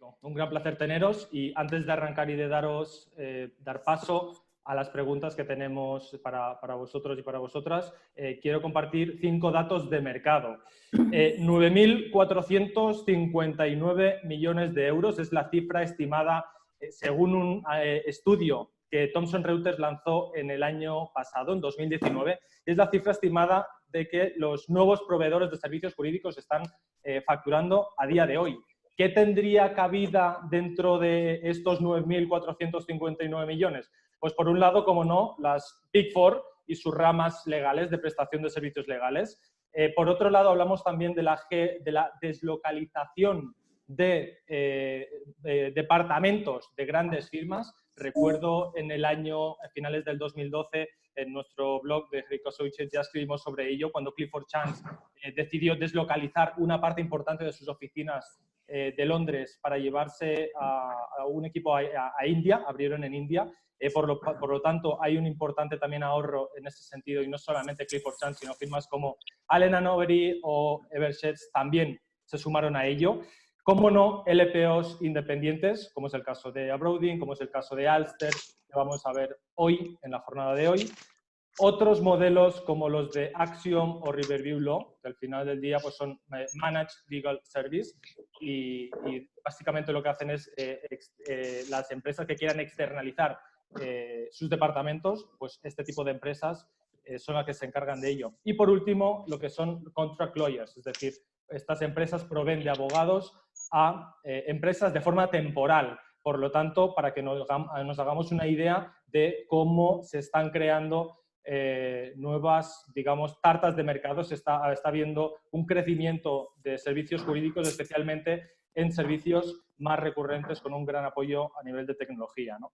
Fantástico. Un gran placer teneros y antes de arrancar y de dar paso a las preguntas que tenemos para vosotros y para vosotras, quiero compartir 5 datos de mercado. 9.459 millones de euros es la cifra estimada según un estudio que Thomson Reuters lanzó en el año pasado, en 2019. Es la cifra estimada de que los nuevos proveedores de servicios jurídicos están facturando a día de hoy. ¿Qué tendría cabida dentro de estos 9.459 millones? Pues por un lado, como no, las Big Four y sus ramas legales de prestación de servicios legales. Por otro lado, hablamos también de la deslocalización de departamentos de grandes firmas. Recuerdo a finales del 2012, en nuestro blog de Rico Associates ya escribimos sobre ello, cuando Clifford Chance decidió deslocalizar una parte importante de sus oficinas de Londres para llevarse a un equipo a India, abrieron en India. Por lo tanto, hay un importante también ahorro en ese sentido, y no solamente Clifford Chance, sino firmas como Allen & Overy o Eversheds también se sumaron a ello. Cómo no, LPOs independientes, como es el caso de Abrodin, como es el caso de Alster, que vamos a ver hoy, en la jornada de hoy. Otros modelos como los de Axiom o Riverview Law, que al final del día pues son Managed Legal Service, y básicamente lo que hacen es las empresas que quieran externalizar sus departamentos, pues este tipo de empresas son las que se encargan de ello. Y por último, lo que son contract lawyers, es decir, estas empresas proveen de abogados a empresas de forma temporal. Por lo tanto, para que nos hagamos una idea de cómo se están creando nuevas, digamos, tartas de mercado, se está viendo un crecimiento de servicios jurídicos, especialmente en servicios más recurrentes con un gran apoyo a nivel de tecnología, ¿no?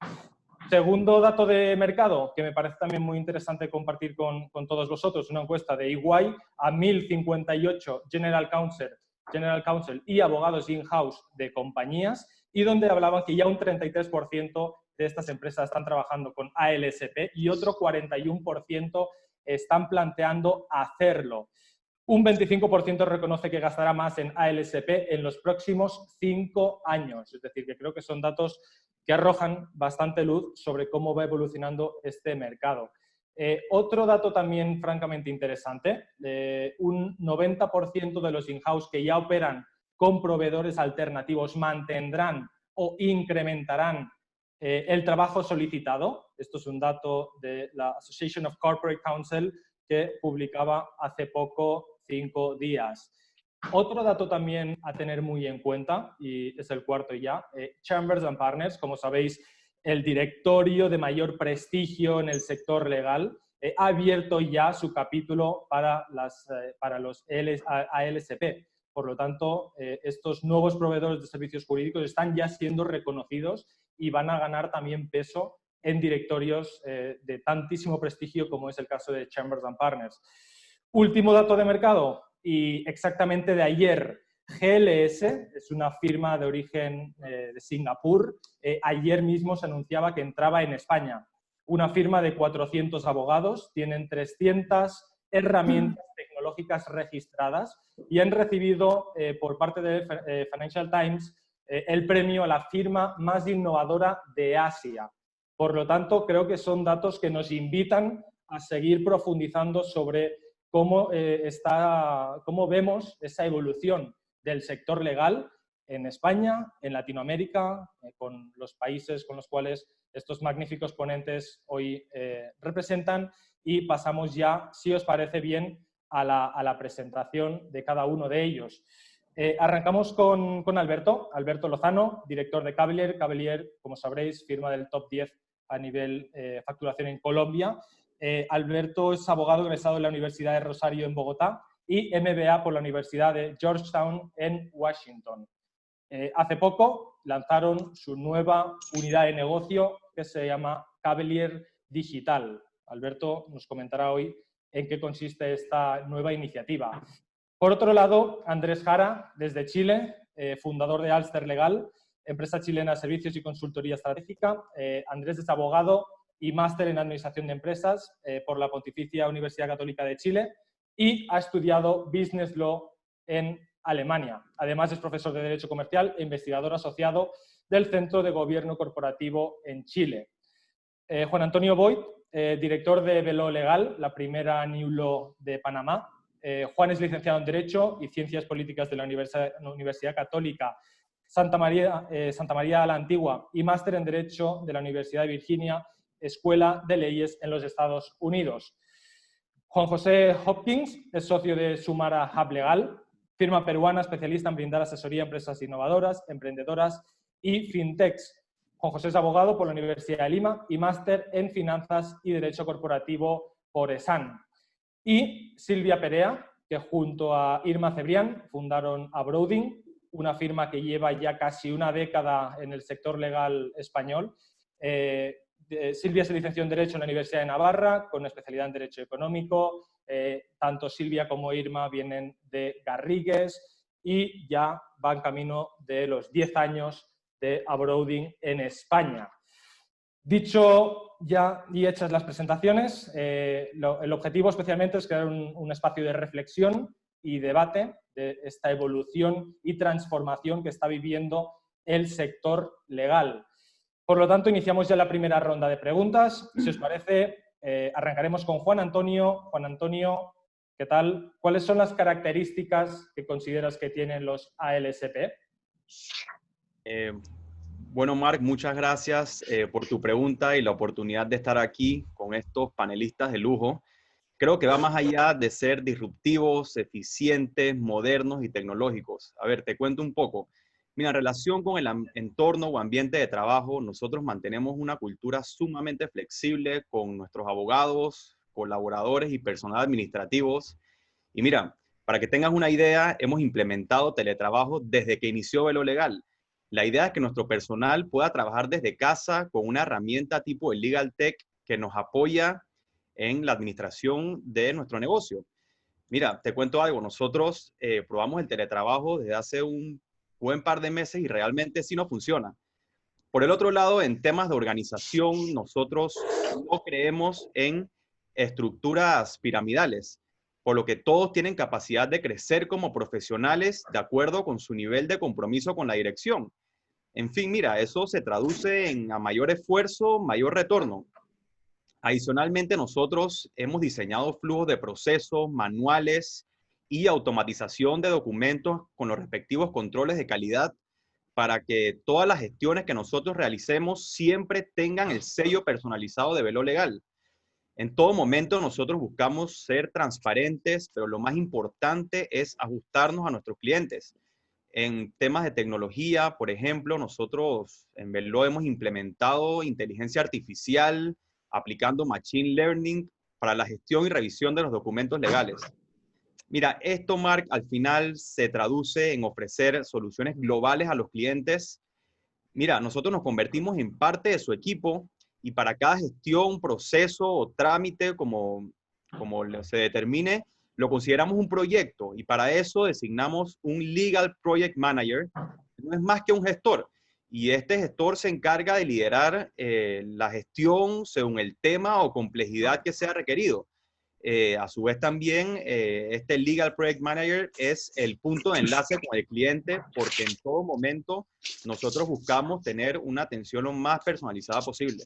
Segundo dato de mercado, que me parece también muy interesante compartir con todos vosotros, una encuesta de EY a 1.058 General Counsel y abogados in-house de compañías, y donde hablaban que ya un 33% de estas empresas están trabajando con ALSP y otro 41% están planteando hacerlo. Un 25% reconoce que gastará más en ALSP en los próximos 5 años. Es decir, que creo que son datos que arrojan bastante luz sobre cómo va evolucionando este mercado. Otro dato también francamente interesante, un 90% de los in-house que ya operan con proveedores alternativos mantendrán o incrementarán el trabajo solicitado. Esto es un dato de la Association of Corporate Counsel que publicaba hace poco 5 días. Otro dato también a tener muy en cuenta, y es el cuarto ya, Chambers & Partners, como sabéis, el directorio de mayor prestigio en el sector legal, ha abierto ya su capítulo para los ALSP. Por lo tanto, estos nuevos proveedores de servicios jurídicos están ya siendo reconocidos y van a ganar también peso en directorios de tantísimo prestigio como es el caso de Chambers & Partners. Último dato de mercado, y exactamente de ayer, GLS, es una firma de origen de Singapur, ayer mismo se anunciaba que entraba en España. Una firma de 400 abogados, tienen 300 herramientas tecnológicas registradas y han recibido por parte de Financial Times el premio a la firma más innovadora de Asia. Por lo tanto, creo que son datos que nos invitan a seguir profundizando sobre cómo vemos esa evolución del sector legal en España, en Latinoamérica, con los países con los cuales estos magníficos ponentes hoy representan, y pasamos ya, si os parece bien, a la presentación de cada uno de ellos. Arrancamos con Alberto Lozano, director de Cavalier. Cavalier, como sabréis, firma del top 10 a nivel facturación en Colombia. Alberto es abogado egresado en la Universidad de Rosario en Bogotá y MBA por la Universidad de Georgetown en Washington. Hace poco lanzaron su nueva unidad de negocio que se llama Cavalier Digital. Alberto nos comentará hoy en qué consiste esta nueva iniciativa. Por otro lado, Andrés Jara, desde Chile, fundador de Alster Legal, empresa chilena de servicios y consultoría estratégica. Andrés es abogado y máster en Administración de Empresas por la Pontificia Universidad Católica de Chile y ha estudiado Business Law en Alemania. Además, es profesor de Derecho Comercial e investigador asociado del Centro de Gobierno Corporativo en Chile. Juan Antonio Boyd, director de Velo Legal, la primera New Law de Panamá. Juan es licenciado en Derecho y Ciencias Políticas de la Universidad Católica Santa María la Antigua y máster en Derecho de la Universidad de Virginia, Escuela de Leyes en los Estados Unidos. Juan José Hopkins es socio de Sumara Hub Legal, firma peruana especialista en brindar asesoría a empresas innovadoras, emprendedoras y fintechs. Juan José es abogado por la Universidad de Lima y máster en Finanzas y Derecho Corporativo por ESAN. Y Silvia Perea, que junto a Irma Cebrián fundaron Abroading, una firma que lleva ya casi una década en el sector legal español. Silvia se licenció en Derecho en la Universidad de Navarra, con especialidad en Derecho Económico. Tanto Silvia como Irma vienen de Garrigues y ya van camino de los 10 años de Abroading en España. Dicho ya y hechas las presentaciones, el objetivo especialmente es crear un espacio de reflexión y debate de esta evolución y transformación que está viviendo el sector legal. Por lo tanto, iniciamos ya la primera ronda de preguntas. Si os parece, arrancaremos con Juan Antonio. Juan Antonio, ¿qué tal? ¿Cuáles son las características que consideras que tienen los ALSP? Bueno, Marc, muchas gracias por tu pregunta y la oportunidad de estar aquí con estos panelistas de lujo. Creo que va más allá de ser disruptivos, eficientes, modernos y tecnológicos. A ver, te cuento un poco. Mira, en relación con el entorno o ambiente de trabajo, nosotros mantenemos una cultura sumamente flexible con nuestros abogados, colaboradores y personal administrativos. Y mira, para que tengas una idea, hemos implementado teletrabajo desde que inició Velo Legal. La idea es que nuestro personal pueda trabajar desde casa con una herramienta tipo el Legal Tech que nos apoya en la administración de nuestro negocio. Mira, te cuento algo. Nosotros probamos el teletrabajo desde hace un buen par de meses y realmente sí nos funciona. Por el otro lado, en temas de organización, nosotros no creemos en estructuras piramidales, por lo que todos tienen capacidad de crecer como profesionales de acuerdo con su nivel de compromiso con la dirección. En fin, mira, eso se traduce en a mayor esfuerzo, mayor retorno. Adicionalmente, nosotros hemos diseñado flujos de procesos, manuales y automatización de documentos con los respectivos controles de calidad para que todas las gestiones que nosotros realicemos siempre tengan el sello personalizado de Velo Legal. En todo momento nosotros buscamos ser transparentes, pero lo más importante es ajustarnos a nuestros clientes. En temas de tecnología, por ejemplo, nosotros en Velo hemos implementado inteligencia artificial, aplicando Machine Learning para la gestión y revisión de los documentos legales. Mira, esto, Marc, al final se traduce en ofrecer soluciones globales a los clientes. Mira, nosotros nos convertimos en parte de su equipo y para cada gestión, proceso o trámite, como se determine, lo consideramos un proyecto y para eso designamos un Legal Project Manager. No es más que un gestor. Y este gestor se encarga de liderar la gestión según el tema o complejidad que sea requerido. A su vez también, este Legal Project Manager es el punto de enlace con el cliente porque en todo momento nosotros buscamos tener una atención lo más personalizada posible.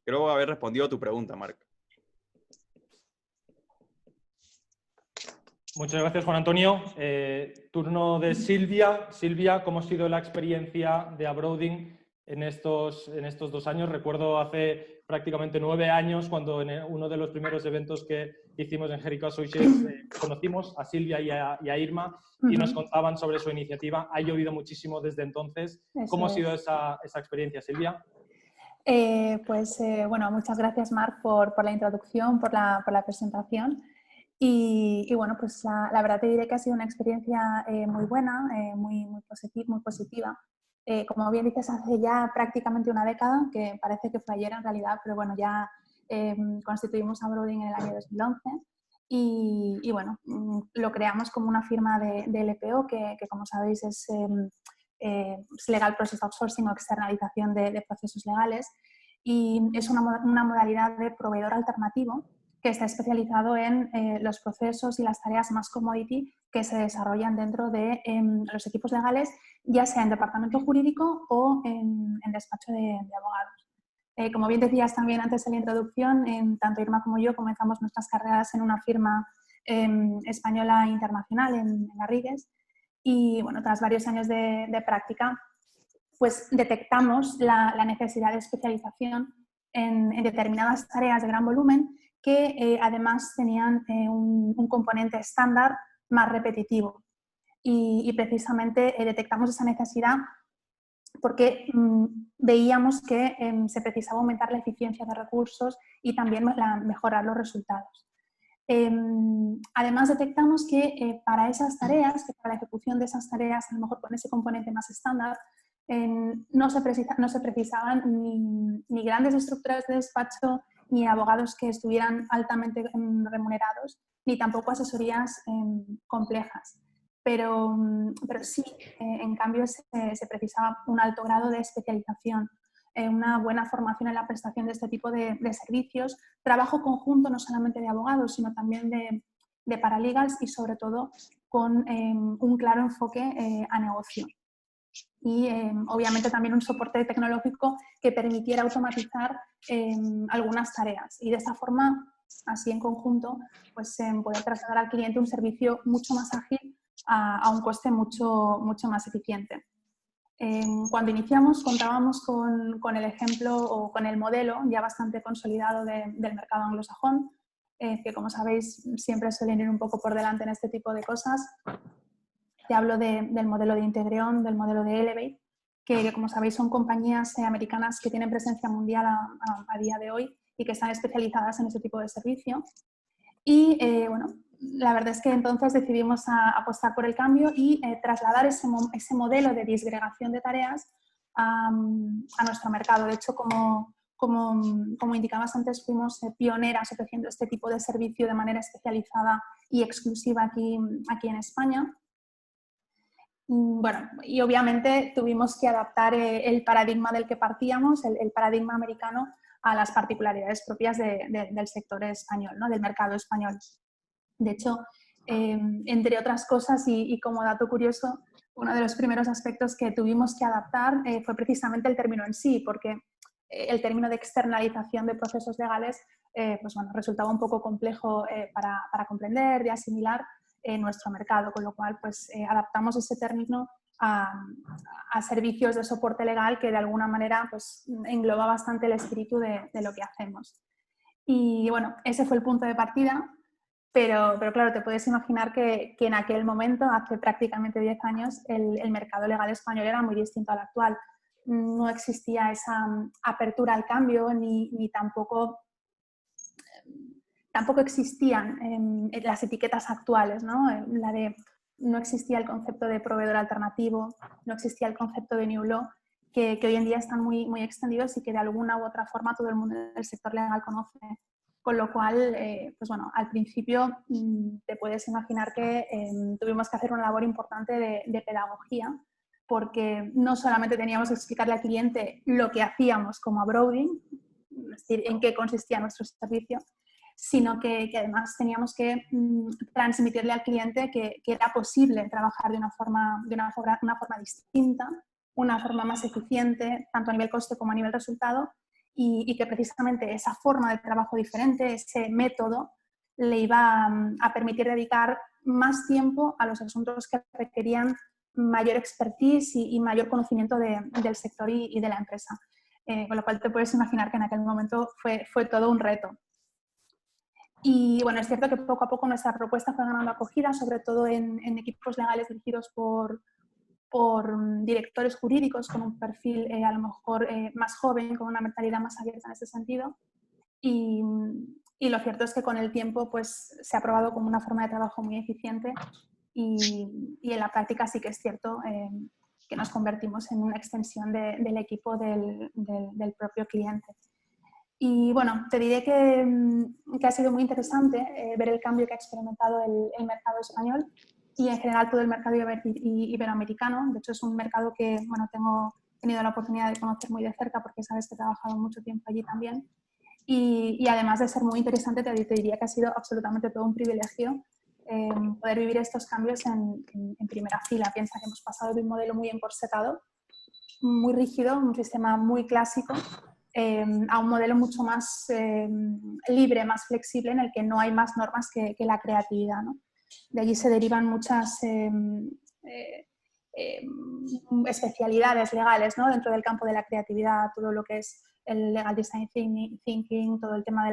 Creo haber respondido a tu pregunta, Marc. Muchas gracias, Juan Antonio. Turno de Silvia. Silvia, ¿cómo ha sido la experiencia de Abroading en estos 2 años? Recuerdo hace prácticamente 9 años, cuando en uno de los primeros eventos que hicimos en Jericho Associates conocimos a Silvia y a Irma y nos contaban sobre su iniciativa. Ha llovido muchísimo desde entonces. ¿Cómo ha sido esa experiencia, Silvia? Bueno, muchas gracias, Marc, por la introducción, por la presentación. Y bueno, pues la verdad te diré que ha sido una experiencia muy buena, muy positiva. Como bien dices, hace ya prácticamente una década, que parece que fue ayer en realidad, pero bueno, ya constituimos Abroading en el año 2011 y bueno, lo creamos como una firma de LPO que como sabéis es Legal Process Outsourcing o externalización de procesos legales y es una modalidad de proveedor alternativo que está especializado en los procesos y las tareas más commodity que se desarrollan dentro de los equipos legales, ya sea en departamento jurídico o en despacho de abogados. Como bien decías también antes en la introducción, tanto Irma como yo comenzamos nuestras carreras en una firma española internacional en Garrigues y bueno, tras varios años de práctica, pues detectamos la necesidad de especialización en determinadas tareas de gran volumen que además tenían un componente estándar más repetitivo. Y precisamente detectamos esa necesidad porque veíamos que se precisaba aumentar la eficiencia de recursos y también mejorar los resultados. Además detectamos que para esas tareas, que para la ejecución de esas tareas, a lo mejor con ese componente más estándar, no se precisaban ni grandes estructuras de despacho, ni abogados que estuvieran altamente remunerados, ni tampoco asesorías complejas. Pero sí, en cambio, se precisaba un alto grado de especialización, una buena formación en la prestación de este tipo de servicios, trabajo conjunto no solamente de abogados, sino también de paralegals y sobre todo con un claro enfoque a negocio. Y obviamente también un soporte tecnológico que permitiera automatizar algunas tareas y de esta forma, así en conjunto, pues poder trasladar al cliente un servicio mucho más ágil a un coste mucho más eficiente. Cuando iniciamos contábamos con el ejemplo o con el modelo ya bastante consolidado del mercado anglosajón, que como sabéis siempre suelen ir un poco por delante en este tipo de cosas. Te hablo del modelo de Integreon, del modelo de Elevate, que como sabéis son compañías americanas que tienen presencia mundial a día de hoy y que están especializadas en este tipo de servicio. Y bueno, la verdad es que entonces decidimos apostar por el cambio y trasladar ese modelo de disgregación de tareas a nuestro mercado. De hecho, como indicabas antes, fuimos pioneras ofreciendo este tipo de servicio de manera especializada y exclusiva aquí en España. Bueno, y obviamente tuvimos que adaptar el paradigma del que partíamos, el paradigma americano, a las particularidades propias del sector español, ¿no? Del mercado español. De hecho, entre otras cosas, y como dato curioso, uno de los primeros aspectos que tuvimos que adaptar fue precisamente el término en sí, porque el término de externalización de procesos legales pues bueno, resultaba un poco complejo para comprender, de asimilar en nuestro mercado, con lo cual pues, adaptamos ese término a servicios de soporte legal que de alguna manera pues, engloba bastante el espíritu de lo que hacemos. Y bueno, ese fue el punto de partida, pero claro, te puedes imaginar que en aquel momento, hace prácticamente 10 años, el mercado legal español era muy distinto al actual. No existía esa apertura al cambio ni tampoco existían las etiquetas actuales, ¿no? No existía el concepto de proveedor alternativo, no existía el concepto de New Law, que hoy en día están muy extendidos y que de alguna u otra forma todo el mundo del sector legal conoce. Con lo cual, pues bueno, al principio te puedes imaginar que tuvimos que hacer una labor importante de pedagogía, porque no solamente teníamos que explicarle al cliente lo que hacíamos como abroading, es decir, en qué consistía nuestro servicio, sino que además teníamos que transmitirle al cliente que era posible trabajar de una forma distinta, una forma más eficiente, tanto a nivel coste como a nivel resultado, y que precisamente esa forma de trabajo diferente, ese método, le iba a permitir dedicar más tiempo a los asuntos que requerían mayor expertise y mayor conocimiento del sector y de la empresa. Con lo cual te puedes imaginar que en aquel momento fue todo un reto. Y bueno, es cierto que poco a poco nuestra propuesta fue ganando acogida, sobre todo en equipos legales dirigidos por directores jurídicos con un perfil a lo mejor más joven, con una mentalidad más abierta en ese sentido. Y lo cierto es que con el tiempo pues, se ha probado como una forma de trabajo muy eficiente y en la práctica sí que es cierto que nos convertimos en una extensión del equipo del propio cliente. Y bueno, te diré que ha sido muy interesante ver el cambio que ha experimentado el mercado español y en general todo el mercado iberoamericano. De hecho, es un mercado que bueno, he tenido la oportunidad de conocer muy de cerca porque sabes que he trabajado mucho tiempo allí también. y además de ser muy interesante, te diría que ha sido absolutamente todo un privilegio poder vivir estos cambios en primera fila. Piensa que hemos pasado de un modelo muy encorsetado, muy rígido, un sistema muy clásico, a un modelo mucho más libre, más flexible, en el que no hay más normas que la creatividad, ¿no? De allí se derivan muchas especialidades legales, ¿no? Dentro del campo de la creatividad, todo lo que es el legal design thinking, todo el tema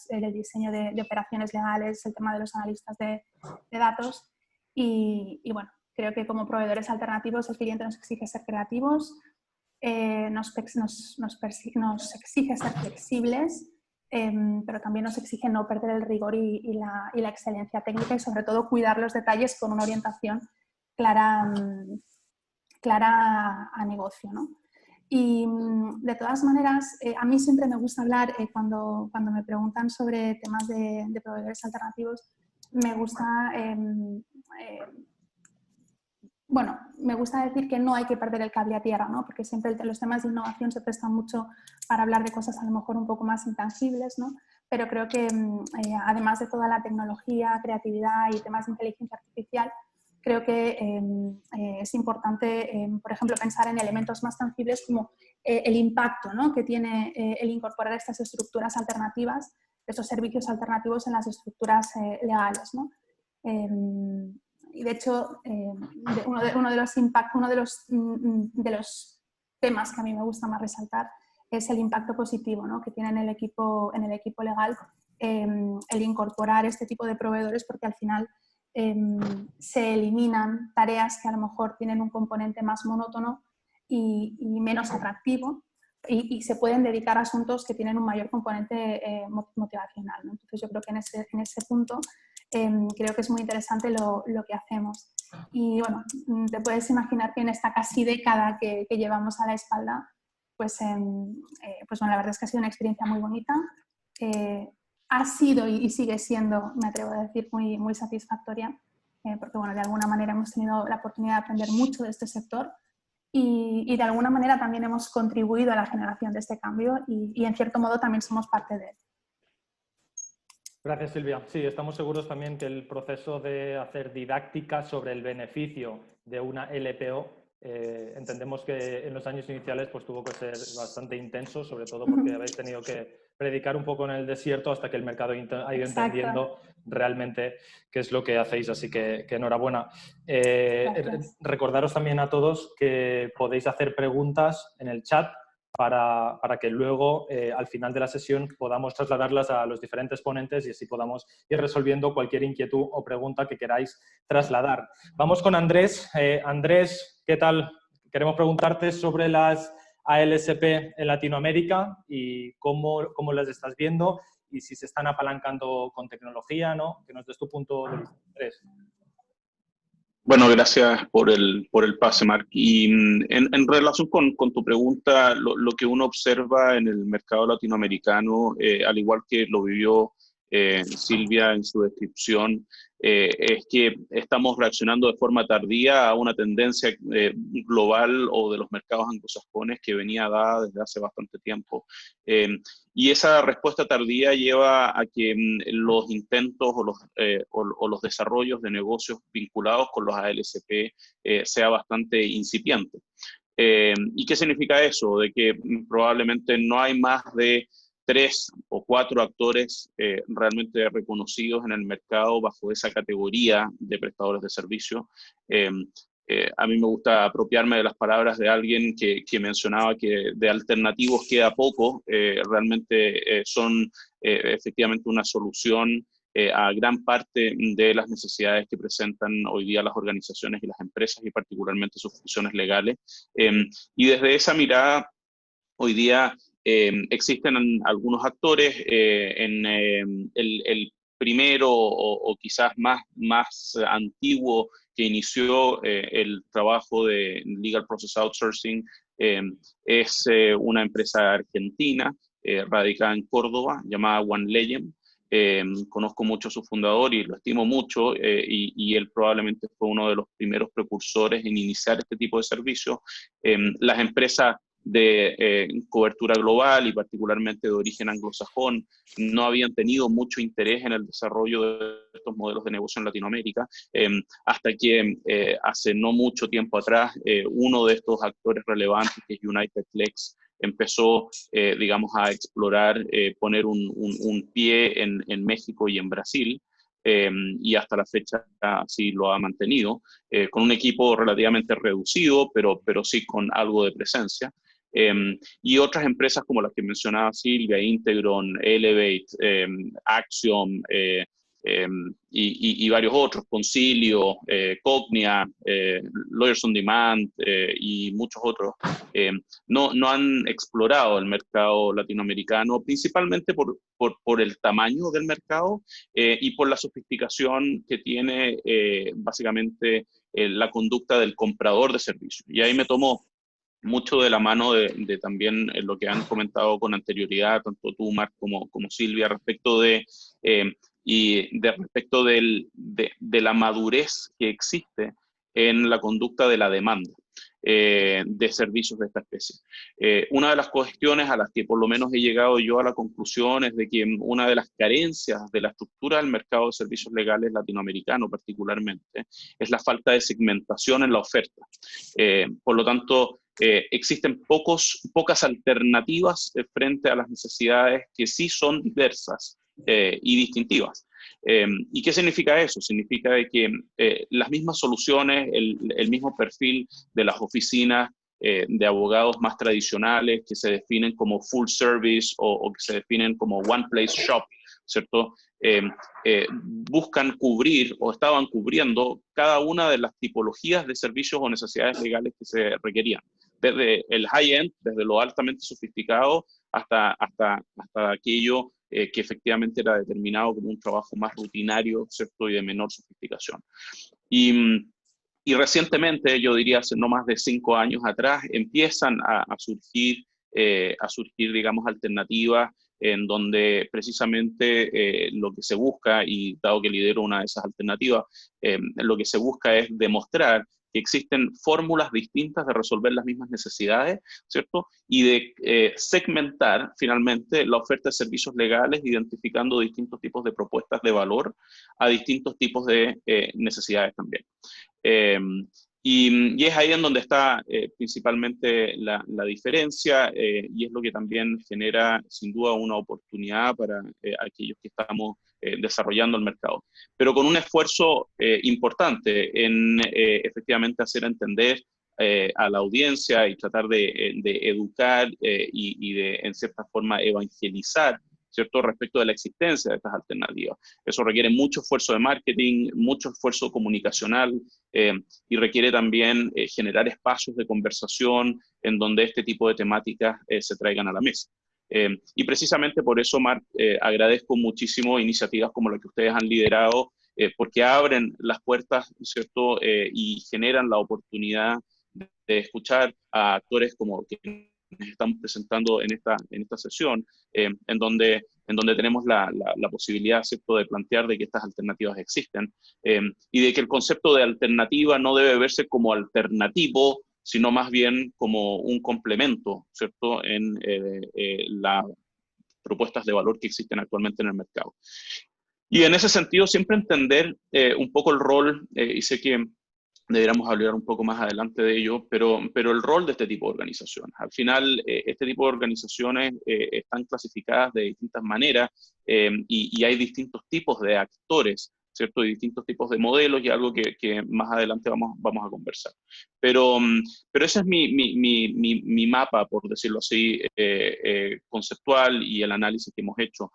del diseño de operaciones legales, el tema de los analistas de datos. Y bueno, creo que como proveedores alternativos el cliente nos exige ser creativos, nos exige ser flexibles, pero también nos exige no perder el rigor y la excelencia técnica, y sobre todo cuidar los detalles con una orientación clara a negocio, ¿no? Y de todas maneras, a mí siempre me gusta hablar, cuando me preguntan sobre temas de proveedores alternativos, me gusta decir que no hay que perder el cable a tierra, ¿no? Porque siempre los temas de innovación se prestan mucho para hablar de cosas a lo mejor un poco más intangibles, ¿no? Pero creo que además de toda la tecnología, creatividad y temas de inteligencia artificial, creo que es importante, por ejemplo, pensar en elementos más tangibles como el impacto, ¿no? Que tiene el incorporar estas estructuras alternativas, estos servicios alternativos en las estructuras legales, ¿no? Y de hecho, uno de los temas que a mí me gusta más resaltar es el impacto positivo, ¿no? Que tiene en el equipo legal el incorporar este tipo de proveedores, porque al final se eliminan tareas que a lo mejor tienen un componente más monótono y menos atractivo, y se pueden dedicar a asuntos que tienen un mayor componente motivacional, ¿no? Entonces yo creo que en ese punto creo que es muy interesante lo que hacemos. Y bueno, te puedes imaginar que en esta casi década que llevamos a la espalda, pues bueno, la verdad es que ha sido una experiencia muy bonita. Ha sido y sigue siendo, me atrevo a decir, muy, muy satisfactoria, porque bueno, de alguna manera hemos tenido la oportunidad de aprender mucho de este sector y de alguna manera también hemos contribuido a la generación de este cambio y en cierto modo también somos parte de él. Gracias, Silvia. Sí, estamos seguros también que el proceso de hacer didáctica sobre el beneficio de una LPO, entendemos que en los años iniciales pues tuvo que ser bastante intenso, sobre todo porque habéis tenido que predicar un poco en el desierto hasta que el mercado ha ido entendiendo realmente qué es lo que hacéis, así que enhorabuena. Recordaros también a todos que podéis hacer preguntas en el chat para que luego, al final de la sesión, podamos trasladarlas a los diferentes ponentes y así podamos ir resolviendo cualquier inquietud o pregunta que queráis trasladar. Vamos con Andrés. Andrés, ¿qué tal? Queremos preguntarte sobre las ALSP en Latinoamérica y cómo las estás viendo y si se están apalancando con tecnología, ¿no? Que nos des tu punto de vista, Andrés. Bueno, gracias por el pase, Marc. Y en relación con tu pregunta, lo que uno observa en el mercado latinoamericano, al igual que lo vivió Silvia en su descripción, es que estamos reaccionando de forma tardía a una tendencia global o de los mercados anglosajones que venía dada desde hace bastante tiempo. Y esa respuesta tardía lleva a que los intentos o los desarrollos de negocios vinculados con los ALSP sea bastante incipiente. ¿Y qué significa eso? De que probablemente no hay más de 3 o 4 actores realmente reconocidos en el mercado bajo esa categoría de prestadores de servicio. A mí me gusta apropiarme de las palabras de alguien que mencionaba que de alternativos queda poco. Realmente son efectivamente una solución a gran parte de las necesidades que presentan hoy día las organizaciones y las empresas, y particularmente sus funciones legales. Y desde esa mirada, hoy día existen algunos actores. El primero o quizás más antiguo que inició el trabajo de Legal Process Outsourcing es una empresa argentina radicada en Córdoba, llamada OneLegend. Conozco mucho a su fundador y lo estimo mucho, y él probablemente fue uno de los primeros precursores en iniciar este tipo de servicio. Las empresas de cobertura global y particularmente de origen anglosajón no habían tenido mucho interés en el desarrollo de estos modelos de negocio en Latinoamérica, hasta que hace no mucho tiempo atrás uno de estos actores relevantes, que es United Flex, empezó, digamos, a explorar poner un pie en México y en Brasil, y hasta la fecha sí lo ha mantenido, con un equipo relativamente reducido, pero sí con algo de presencia. Y otras empresas como las que mencionaba Silvia, Integron, Elevate, Axiom, y varios otros, Concilio, Cognia, Lawyers on Demand y muchos otros, no han explorado el mercado latinoamericano, principalmente por el tamaño del mercado y por la sofisticación que tiene básicamente la conducta del comprador de servicios. Y ahí me tomo mucho de la mano de también lo que han comentado con anterioridad, tanto tú, Marc, como Silvia, respecto respecto de la madurez que existe en la conducta de la demanda de servicios de esta especie. Una de las cuestiones a las que por lo menos he llegado yo a la conclusión es de que una de las carencias de la estructura del mercado de servicios legales latinoamericano particularmente es la falta de segmentación en la oferta. Por lo tanto, existen pocas alternativas frente a las necesidades que sí son diversas y distintivas. ¿Y qué significa eso? Significa de que las mismas soluciones, el mismo perfil de las oficinas de abogados más tradicionales que se definen como full service o que se definen como one place shop, ¿cierto? Buscan cubrir o estaban cubriendo cada una de las tipologías de servicios o necesidades legales que se requerían. Desde el high-end, desde lo altamente sofisticado, hasta aquello que efectivamente era determinado como un trabajo más rutinario, ¿cierto? Y de menor sofisticación. Y recientemente, yo diría hace no más de 5 años atrás, empiezan a surgir, digamos, alternativas en donde precisamente lo que se busca, y dado que lidero una de esas alternativas, lo que se busca es demostrar que existen fórmulas distintas de resolver las mismas necesidades, ¿cierto? Y de segmentar finalmente la oferta de servicios legales, identificando distintos tipos de propuestas de valor a distintos tipos de necesidades también. Y es ahí en donde está principalmente la diferencia, y es lo que también genera sin duda una oportunidad para aquellos que estamos desarrollando el mercado. Pero con un esfuerzo importante en efectivamente hacer entender a la audiencia y tratar de educar y de, en cierta forma, evangelizar, ¿cierto?, respecto de la existencia de estas alternativas. Eso requiere mucho esfuerzo de marketing, mucho esfuerzo comunicacional y requiere también generar espacios de conversación en donde este tipo de temáticas se traigan a la mesa. Y precisamente por eso, Marc, agradezco muchísimo iniciativas como la que ustedes han liderado, porque abren las puertas, ¿cierto?, y generan la oportunidad de escuchar a actores como que estamos presentando en esta sesión, en donde tenemos la posibilidad, ¿cierto?, de plantear de que estas alternativas existen y de que el concepto de alternativa no debe verse como alternativo, sino más bien como un complemento, ¿cierto?, en las propuestas de valor que existen actualmente en el mercado. Y en ese sentido, siempre entender un poco el rol, y sé que deberíamos hablar un poco más adelante de ello, pero el rol de este tipo de organizaciones. Al final, este tipo de organizaciones están clasificadas de distintas maneras y hay distintos tipos de actores, ¿cierto? Y distintos tipos de modelos y algo que más adelante vamos a conversar. Pero ese es mi mapa, por decirlo así, conceptual y el análisis que hemos hecho.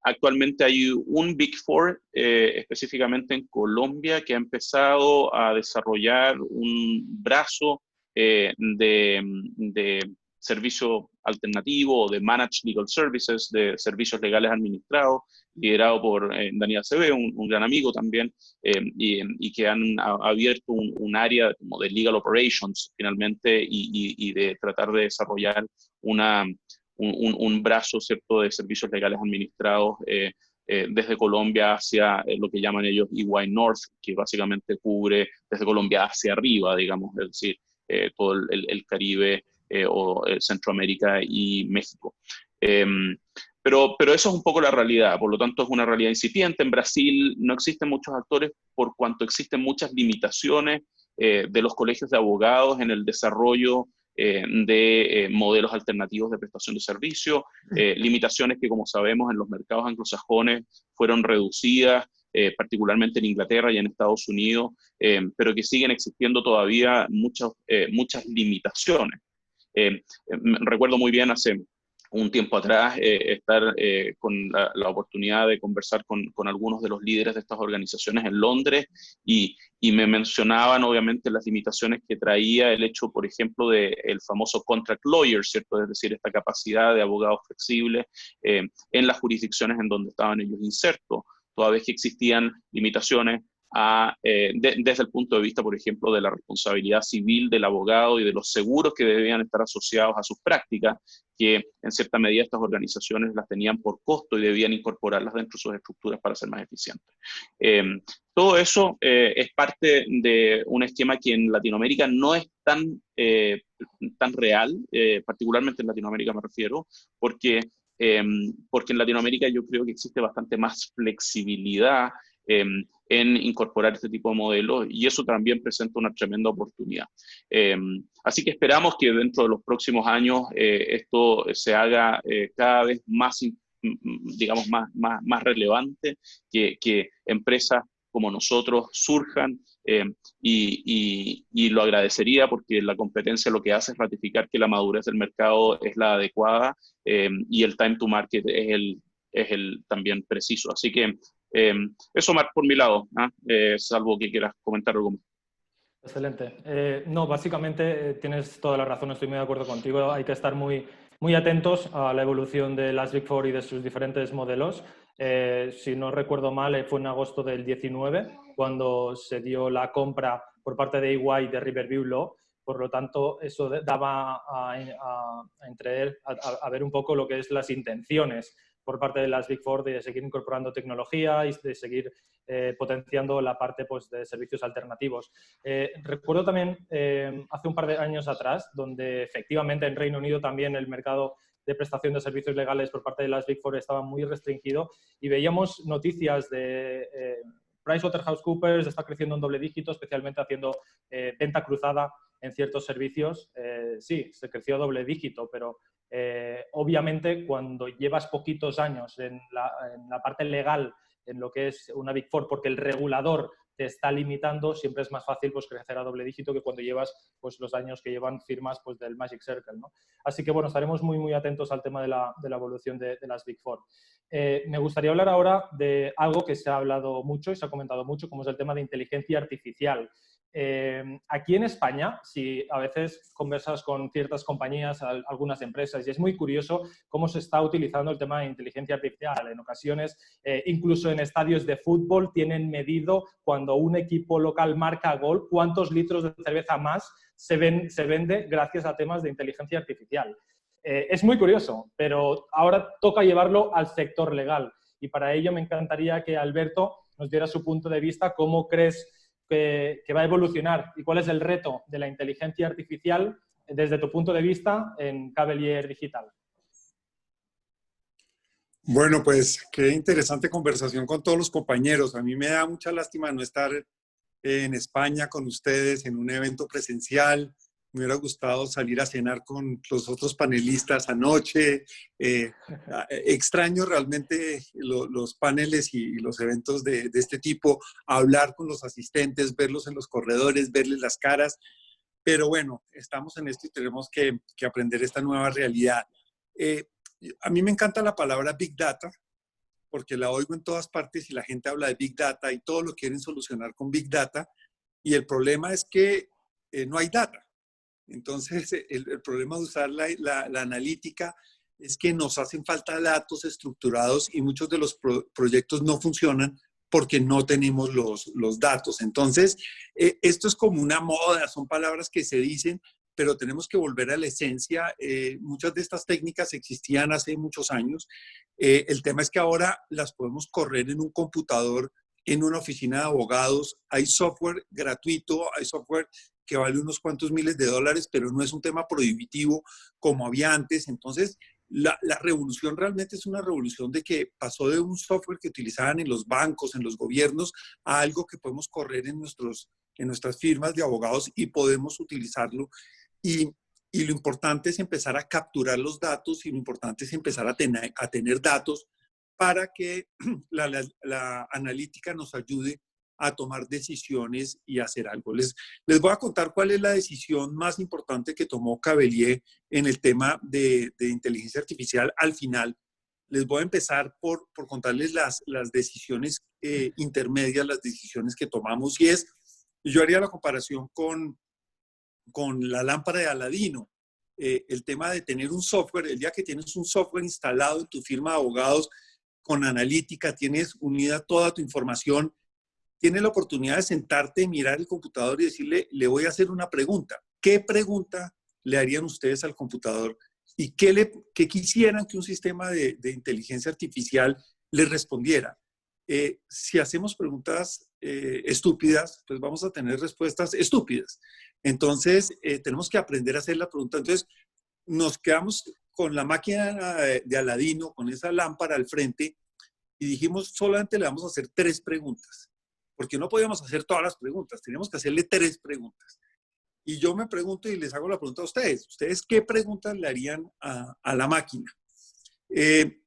Actualmente hay un Big Four, específicamente en Colombia, que ha empezado a desarrollar un brazo de servicio alternativo, de Managed Legal Services, de servicios legales administrados, liderado por Daniel Acevedo, un gran amigo también, y que han abierto un área como de Legal Operations, finalmente, y de tratar de desarrollar un brazo, ¿cierto?, de servicios legales administrados desde Colombia hacia lo que llaman ellos EY North, que básicamente cubre desde Colombia hacia arriba, digamos, es decir, todo el Caribe o Centroamérica y México. Pero eso es un poco la realidad, por lo tanto es una realidad incipiente. En Brasil no existen muchos actores por cuanto existen muchas limitaciones de los colegios de abogados en el desarrollo de modelos alternativos de prestación de servicio, limitaciones que, como sabemos, en los mercados anglosajones fueron reducidas, particularmente en Inglaterra y en Estados Unidos, pero que siguen existiendo todavía muchas limitaciones. Recuerdo muy bien hace un tiempo atrás estar con la oportunidad de conversar con algunos de los líderes de estas organizaciones en Londres y me mencionaban obviamente las limitaciones que traía el hecho, por ejemplo, del famoso contract lawyer, ¿cierto? Es decir, esta capacidad de abogados flexibles en las jurisdicciones en donde estaban ellos insertos, toda vez que existían limitaciones desde el punto de vista, por ejemplo, de la responsabilidad civil del abogado y de los seguros que debían estar asociados a sus prácticas, que en cierta medida estas organizaciones las tenían por costo y debían incorporarlas dentro de sus estructuras para ser más eficientes. Todo eso es parte de un esquema que en Latinoamérica no es tan real, particularmente en Latinoamérica me refiero, porque en Latinoamérica yo creo que existe bastante más flexibilidad en incorporar este tipo de modelos y eso también presenta una tremenda oportunidad. Así que esperamos que dentro de los próximos años esto se haga cada vez más, digamos, más relevante, que empresas como nosotros surjan y lo agradecería porque la competencia lo que hace es ratificar que la madurez del mercado es la adecuada y el time to market es el también preciso. Así que eso, Marc, por mi lado, salvo que quieras comentar algo más. Excelente. No, básicamente tienes toda la razón, estoy muy de acuerdo contigo. Hay que estar muy atentos a la evolución de las Big Four y de sus diferentes modelos. Si no recuerdo mal, fue en agosto del 19 cuando se dio la compra por parte de EY de Riverview Law. Por lo tanto, eso daba a ver un poco lo que es las intenciones por parte de las Big Four de seguir incorporando tecnología y de seguir potenciando la parte pues, de servicios alternativos. Recuerdo también hace un par de años atrás, donde efectivamente en Reino Unido también el mercado de prestación de servicios legales por parte de las Big Four estaba muy restringido y veíamos noticias de PricewaterhouseCoopers está creciendo en doble dígito, especialmente haciendo venta cruzada en ciertos servicios. Sí, se creció a doble dígito, pero obviamente cuando llevas poquitos años en la parte legal, en lo que es una Big Four, porque el regulador te está limitando, siempre es más fácil pues, crecer a doble dígito que cuando llevas pues, los años que llevan firmas pues, del Magic Circle, ¿no? Así que bueno, estaremos muy atentos al tema de la evolución de las Big Four. Me gustaría hablar ahora de algo que se ha hablado mucho y se ha comentado mucho, como es el tema de inteligencia artificial. Aquí en España, si a veces conversas con ciertas compañías, algunas empresas, y es muy curioso cómo se está utilizando el tema de inteligencia artificial. En ocasiones, incluso en estadios de fútbol, tienen medido cuando un equipo local marca gol, cuántos litros de cerveza más se vende gracias a temas de inteligencia artificial. Es muy curioso, pero ahora toca llevarlo al sector legal. Y para ello me encantaría que Alberto nos diera su punto de vista, cómo crees que va a evolucionar y cuál es el reto de la inteligencia artificial desde tu punto de vista en Cavalier Digital. Bueno, pues qué interesante conversación con todos los compañeros. A mí me da mucha lástima no estar en España con ustedes en un evento presencial. Me hubiera gustado salir a cenar con los otros panelistas anoche. Extraño realmente los paneles y los eventos de este tipo, hablar con los asistentes, verlos en los corredores, verles las caras. Pero bueno, estamos en esto y tenemos que aprender esta nueva realidad. A mí me encanta la palabra Big Data, porque la oigo en todas partes y la gente habla de Big Data y todo lo quieren solucionar con Big Data. Y el problema es que no hay data. Entonces, el problema de usar la analítica es que nos hacen falta datos estructurados y muchos de los proyectos no funcionan porque no tenemos los datos. Entonces, esto es como una moda, son palabras que se dicen, pero tenemos que volver a la esencia. Muchas de estas técnicas existían hace muchos años. El tema es que ahora las podemos correr en un computador en una oficina de abogados. Hay software gratuito, hay software que vale unos cuantos miles de dólares, pero no es un tema prohibitivo como había antes. Entonces, la revolución realmente es una revolución de que pasó de un software que utilizaban en los bancos, en los gobiernos, a algo que podemos correr en nuestras firmas de abogados y podemos utilizarlo. Y lo importante es empezar a capturar los datos y lo importante es empezar a tener datos para que la analítica nos ayude a tomar decisiones y hacer algo. Les voy a contar cuál es la decisión más importante que tomó Cavelier en el tema de inteligencia artificial. Al final, les voy a empezar por contarles las decisiones intermedias, las decisiones que tomamos. Y yo haría la comparación con la lámpara de Aladino. El tema de tener un software, el día que tienes un software instalado en tu firma de abogados con analítica, tienes unida toda tu información, tienes la oportunidad de sentarte, mirar el computador y decirle, le voy a hacer una pregunta. ¿Qué pregunta le harían ustedes al computador? ¿Y qué quisieran que un sistema de inteligencia artificial les respondiera? Si hacemos preguntas estúpidas, pues vamos a tener respuestas estúpidas. Entonces, tenemos que aprender a hacer la pregunta. Entonces, nos quedamos con la máquina de Aladino, con esa lámpara al frente, y dijimos, solamente le vamos a hacer 3 preguntas, porque no podíamos hacer todas las preguntas, teníamos que hacerle 3 preguntas. Y yo me pregunto y les hago la pregunta a ustedes. ¿Ustedes qué preguntas le harían a la máquina?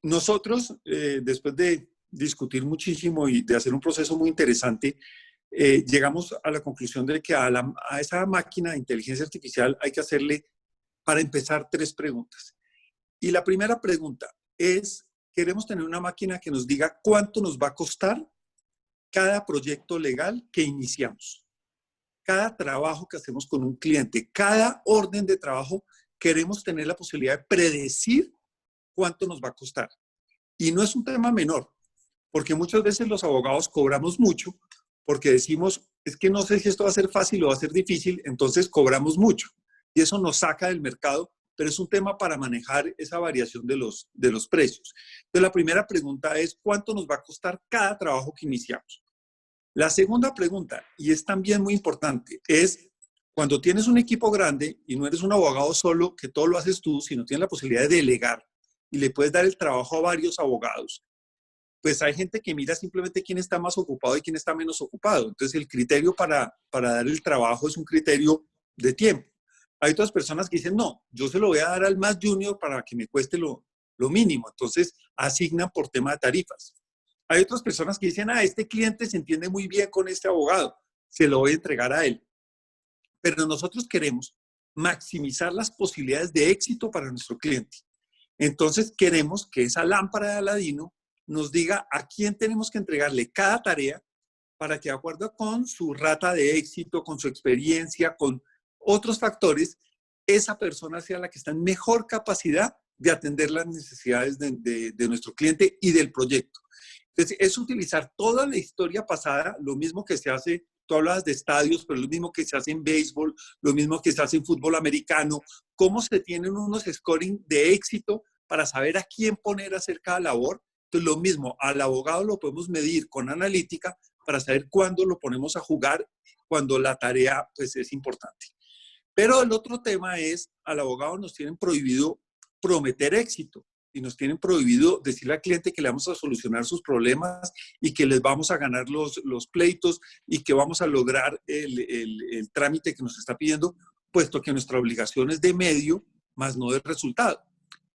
Nosotros, después de discutir muchísimo y de hacer un proceso muy interesante, llegamos a la conclusión de que a esa máquina de inteligencia artificial hay que hacerle, para empezar, 3 preguntas. Y la primera pregunta es, queremos tener una máquina que nos diga cuánto nos va a costar cada proyecto legal que iniciamos, cada trabajo que hacemos con un cliente, cada orden de trabajo, queremos tener la posibilidad de predecir cuánto nos va a costar. Y no es un tema menor, porque muchas veces los abogados cobramos mucho porque decimos, es que no sé si esto va a ser fácil o va a ser difícil, entonces cobramos mucho. Y eso nos saca del mercado, pero es un tema para manejar esa variación de los precios. Entonces, la primera pregunta es, ¿cuánto nos va a costar cada trabajo que iniciamos? La segunda pregunta, y es también muy importante, es cuando tienes un equipo grande y no eres un abogado solo, que todo lo haces tú, sino tienes la posibilidad de delegar y le puedes dar el trabajo a varios abogados, pues hay gente que mira simplemente quién está más ocupado y quién está menos ocupado. Entonces, el criterio para dar el trabajo es un criterio de tiempo. Hay otras personas que dicen, no, yo se lo voy a dar al más junior para que me cueste lo mínimo. Entonces, asignan por tema de tarifas. Hay otras personas que dicen, este cliente se entiende muy bien con este abogado, se lo voy a entregar a él. Pero nosotros queremos maximizar las posibilidades de éxito para nuestro cliente. Entonces, queremos que esa lámpara de Aladino nos diga a quién tenemos que entregarle cada tarea para que, de acuerdo con su rata de éxito, con su experiencia, con otros factores, esa persona sea la que está en mejor capacidad de atender las necesidades de nuestro cliente y del proyecto. Entonces, es utilizar toda la historia pasada, lo mismo que se hace, tú hablabas de estadios, pero lo mismo que se hace en béisbol, lo mismo que se hace en fútbol americano, cómo se tienen unos scoring de éxito para saber a quién poner a hacer cada labor. Entonces, lo mismo, al abogado lo podemos medir con analítica para saber cuándo lo ponemos a jugar, cuando la tarea pues, es importante. Pero el otro tema es, al abogado nos tienen prohibido prometer éxito y nos tienen prohibido decirle al cliente que le vamos a solucionar sus problemas y que les vamos a ganar los pleitos y que vamos a lograr el trámite que nos está pidiendo, puesto que nuestra obligación es de medio, más no de resultado.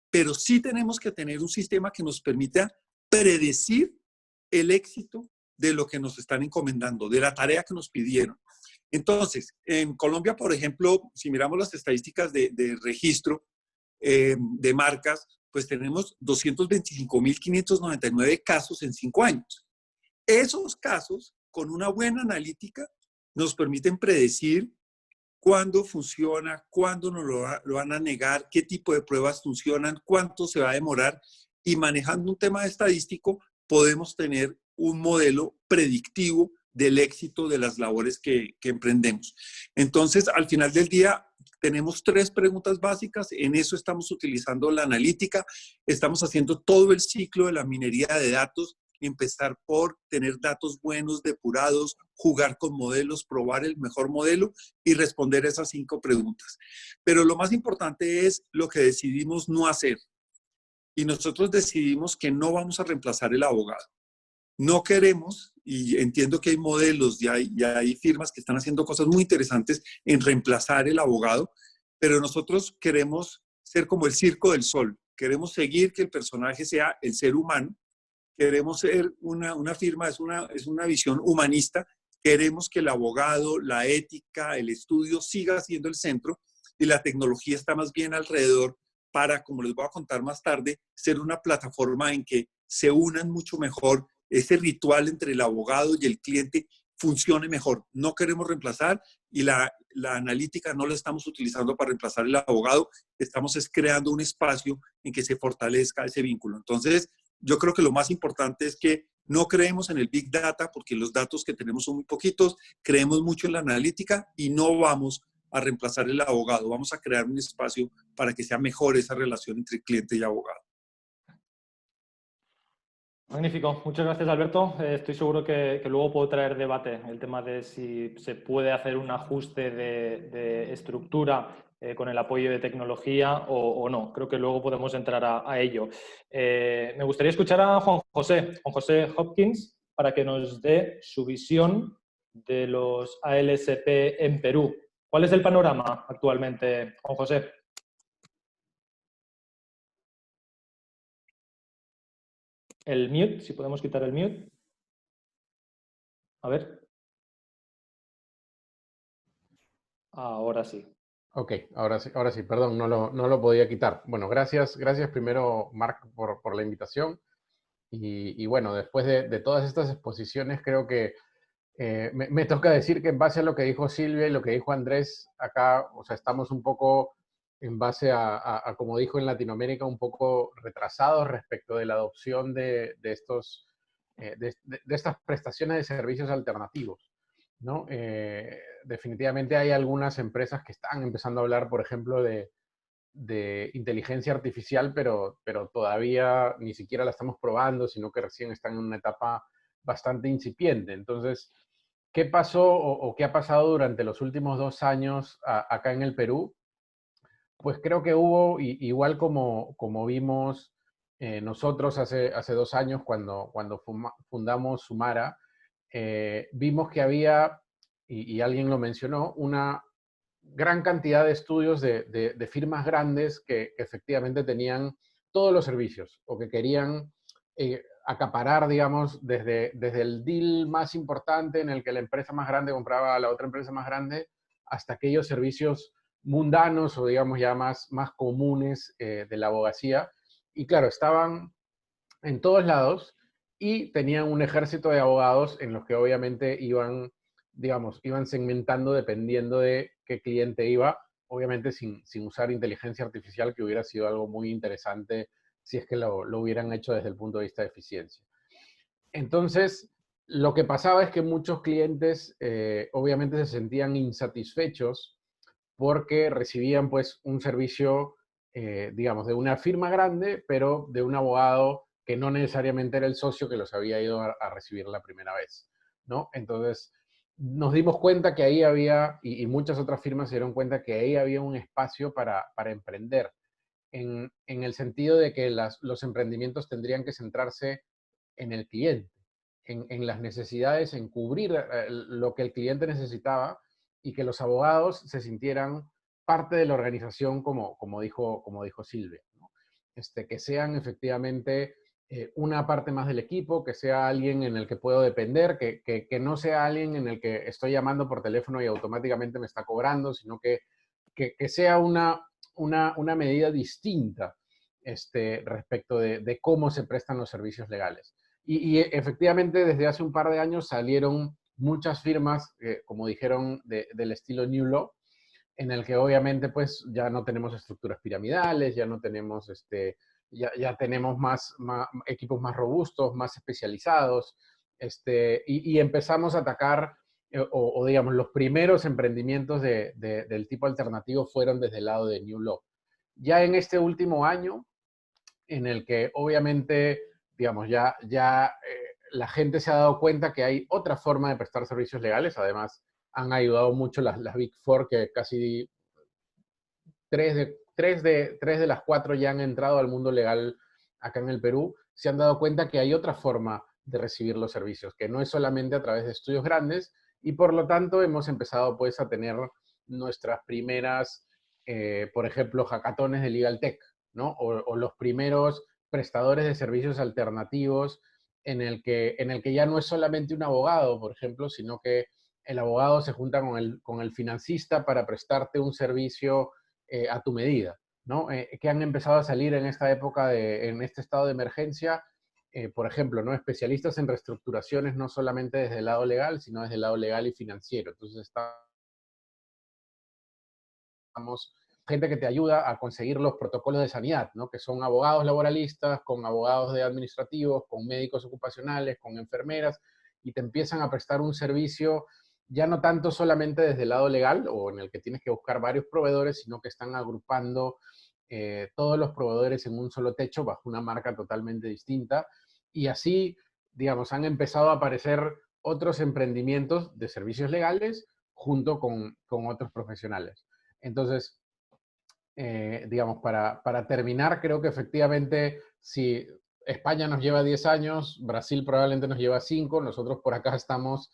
Pero sí tenemos que tener un sistema que nos permita predecir el éxito de lo que nos están encomendando, de la tarea que nos pidieron. Entonces, en Colombia, por ejemplo, si miramos las estadísticas de registro de marcas, pues tenemos 225.599 casos en 5 años. Esos casos, con una buena analítica, nos permiten predecir cuándo funciona, cuándo nos lo van a negar, qué tipo de pruebas funcionan, cuánto se va a demorar. Y manejando un tema estadístico, podemos tener un modelo predictivo del éxito de las labores que emprendemos. Entonces, al final del día, tenemos 3 preguntas básicas. En eso estamos utilizando la analítica. Estamos haciendo todo el ciclo de la minería de datos empezar por tener datos buenos, depurados, jugar con modelos, probar el mejor modelo y responder esas 5 preguntas. Pero lo más importante es lo que decidimos no hacer. Y nosotros decidimos que no vamos a reemplazar el abogado. No queremos, y entiendo que hay modelos y hay firmas que están haciendo cosas muy interesantes en reemplazar el abogado, pero nosotros queremos ser como el circo del sol. Queremos seguir que el personaje sea el ser humano. Queremos ser una firma, es una visión humanista. Queremos que el abogado, la ética, el estudio siga siendo el centro y la tecnología está más bien alrededor para, como les voy a contar más tarde, ser una plataforma en que se unan mucho mejor. Ese ritual entre el abogado y el cliente funcione mejor. No queremos reemplazar y la analítica no la estamos utilizando para reemplazar el abogado. Estamos creando un espacio en que se fortalezca ese vínculo. Entonces, yo creo que lo más importante es que no creemos en el Big Data porque los datos que tenemos son muy poquitos. Creemos mucho en la analítica y no vamos a reemplazar el abogado. Vamos a crear un espacio para que sea mejor esa relación entre cliente y abogado. Magnífico, muchas gracias Alberto. Estoy seguro que luego puedo traer debate el tema de si se puede hacer un ajuste de estructura con el apoyo de tecnología o no. Creo que luego podemos entrar a ello. Me gustaría escuchar a Juan José Hopkins, para que nos dé su visión de los ALSP en Perú. ¿Cuál es el panorama actualmente, Juan José? El mute, si podemos quitar el mute. A ver. Ahora sí. Ok, ahora sí, perdón, no lo podía quitar. Bueno, gracias primero, Marc, por la invitación. Y bueno, después de todas estas exposiciones, creo que me toca decir que en base a lo que dijo Silvia y lo que dijo Andrés, acá, o sea, estamos un poco en base a como dijo en Latinoamérica, un poco retrasados respecto de la adopción de estas prestaciones de servicios alternativos, ¿no? Definitivamente hay algunas empresas que están empezando a hablar, por ejemplo, de inteligencia artificial, pero todavía ni siquiera la estamos probando, sino que recién están en una etapa bastante incipiente. Entonces, ¿qué pasó o qué ha pasado durante los últimos 2 años acá en el Perú? Pues creo que hubo, igual como vimos nosotros hace 2 años cuando fundamos Sumara, vimos que había, y alguien lo mencionó, una gran cantidad de estudios de firmas grandes que efectivamente tenían todos los servicios o que querían acaparar, digamos, desde el deal más importante en el que la empresa más grande compraba a la otra empresa más grande, hasta aquellos servicios mundanos o, digamos, ya más comunes de la abogacía. Y claro, estaban en todos lados y tenían un ejército de abogados en los que obviamente iban segmentando dependiendo de qué cliente iba, obviamente sin usar inteligencia artificial, que hubiera sido algo muy interesante si es que lo hubieran hecho desde el punto de vista de eficiencia. Entonces, lo que pasaba es que muchos clientes obviamente se sentían insatisfechos porque recibían pues un servicio, digamos, de una firma grande, pero de un abogado que no necesariamente era el socio que los había ido a recibir la primera vez, ¿no? Entonces, nos dimos cuenta que ahí había, y muchas otras firmas se dieron cuenta que ahí había un espacio para emprender, en el sentido de que los emprendimientos tendrían que centrarse en el cliente, en las necesidades, en cubrir lo que el cliente necesitaba y que los abogados se sintieran parte de la organización, como dijo Silvia, ¿no? Que sean efectivamente una parte más del equipo, que sea alguien en el que puedo depender, que no sea alguien en el que estoy llamando por teléfono y automáticamente me está cobrando, sino que sea una medida distinta respecto de cómo se prestan los servicios legales. Y efectivamente, desde hace un par de años salieron muchas firmas, como dijeron, del estilo New Law, en el que obviamente pues ya no tenemos estructuras piramidales, ya no tenemos, ya tenemos más equipos más robustos, más especializados, y empezamos a atacar, o digamos, los primeros emprendimientos del tipo alternativo fueron desde el lado de New Law. Ya en este último año, en el que obviamente, digamos, ya la gente se ha dado cuenta que hay otra forma de prestar servicios legales. Además, han ayudado mucho las Big Four, que casi tres de las cuatro ya han entrado al mundo legal acá en el Perú. Se han dado cuenta que hay otra forma de recibir los servicios, que no es solamente a través de estudios grandes, y por lo tanto hemos empezado pues a tener nuestras primeras, por ejemplo, hackatones de Legal Tech, ¿no? O los primeros prestadores de servicios alternativos en el que ya no es solamente un abogado, por ejemplo, sino que el abogado se junta con el financista para prestarte un servicio a tu medida, ¿no? Que han empezado a salir en esta época, en este estado de emergencia, por ejemplo, ¿no? Especialistas en reestructuraciones no solamente desde el lado legal, sino desde el lado legal y financiero. Entonces estamos gente que te ayuda a conseguir los protocolos de sanidad, ¿no? Que son abogados laboralistas, con abogados de administrativos, con médicos ocupacionales, con enfermeras, y te empiezan a prestar un servicio ya no tanto solamente desde el lado legal, o en el que tienes que buscar varios proveedores, sino que están agrupando todos los proveedores en un solo techo bajo una marca totalmente distinta. Y así, digamos, han empezado a aparecer otros emprendimientos de servicios legales junto con otros profesionales. Entonces, digamos, para terminar, creo que efectivamente, si España nos lleva 10 años, Brasil probablemente nos lleva 5, nosotros por acá estamos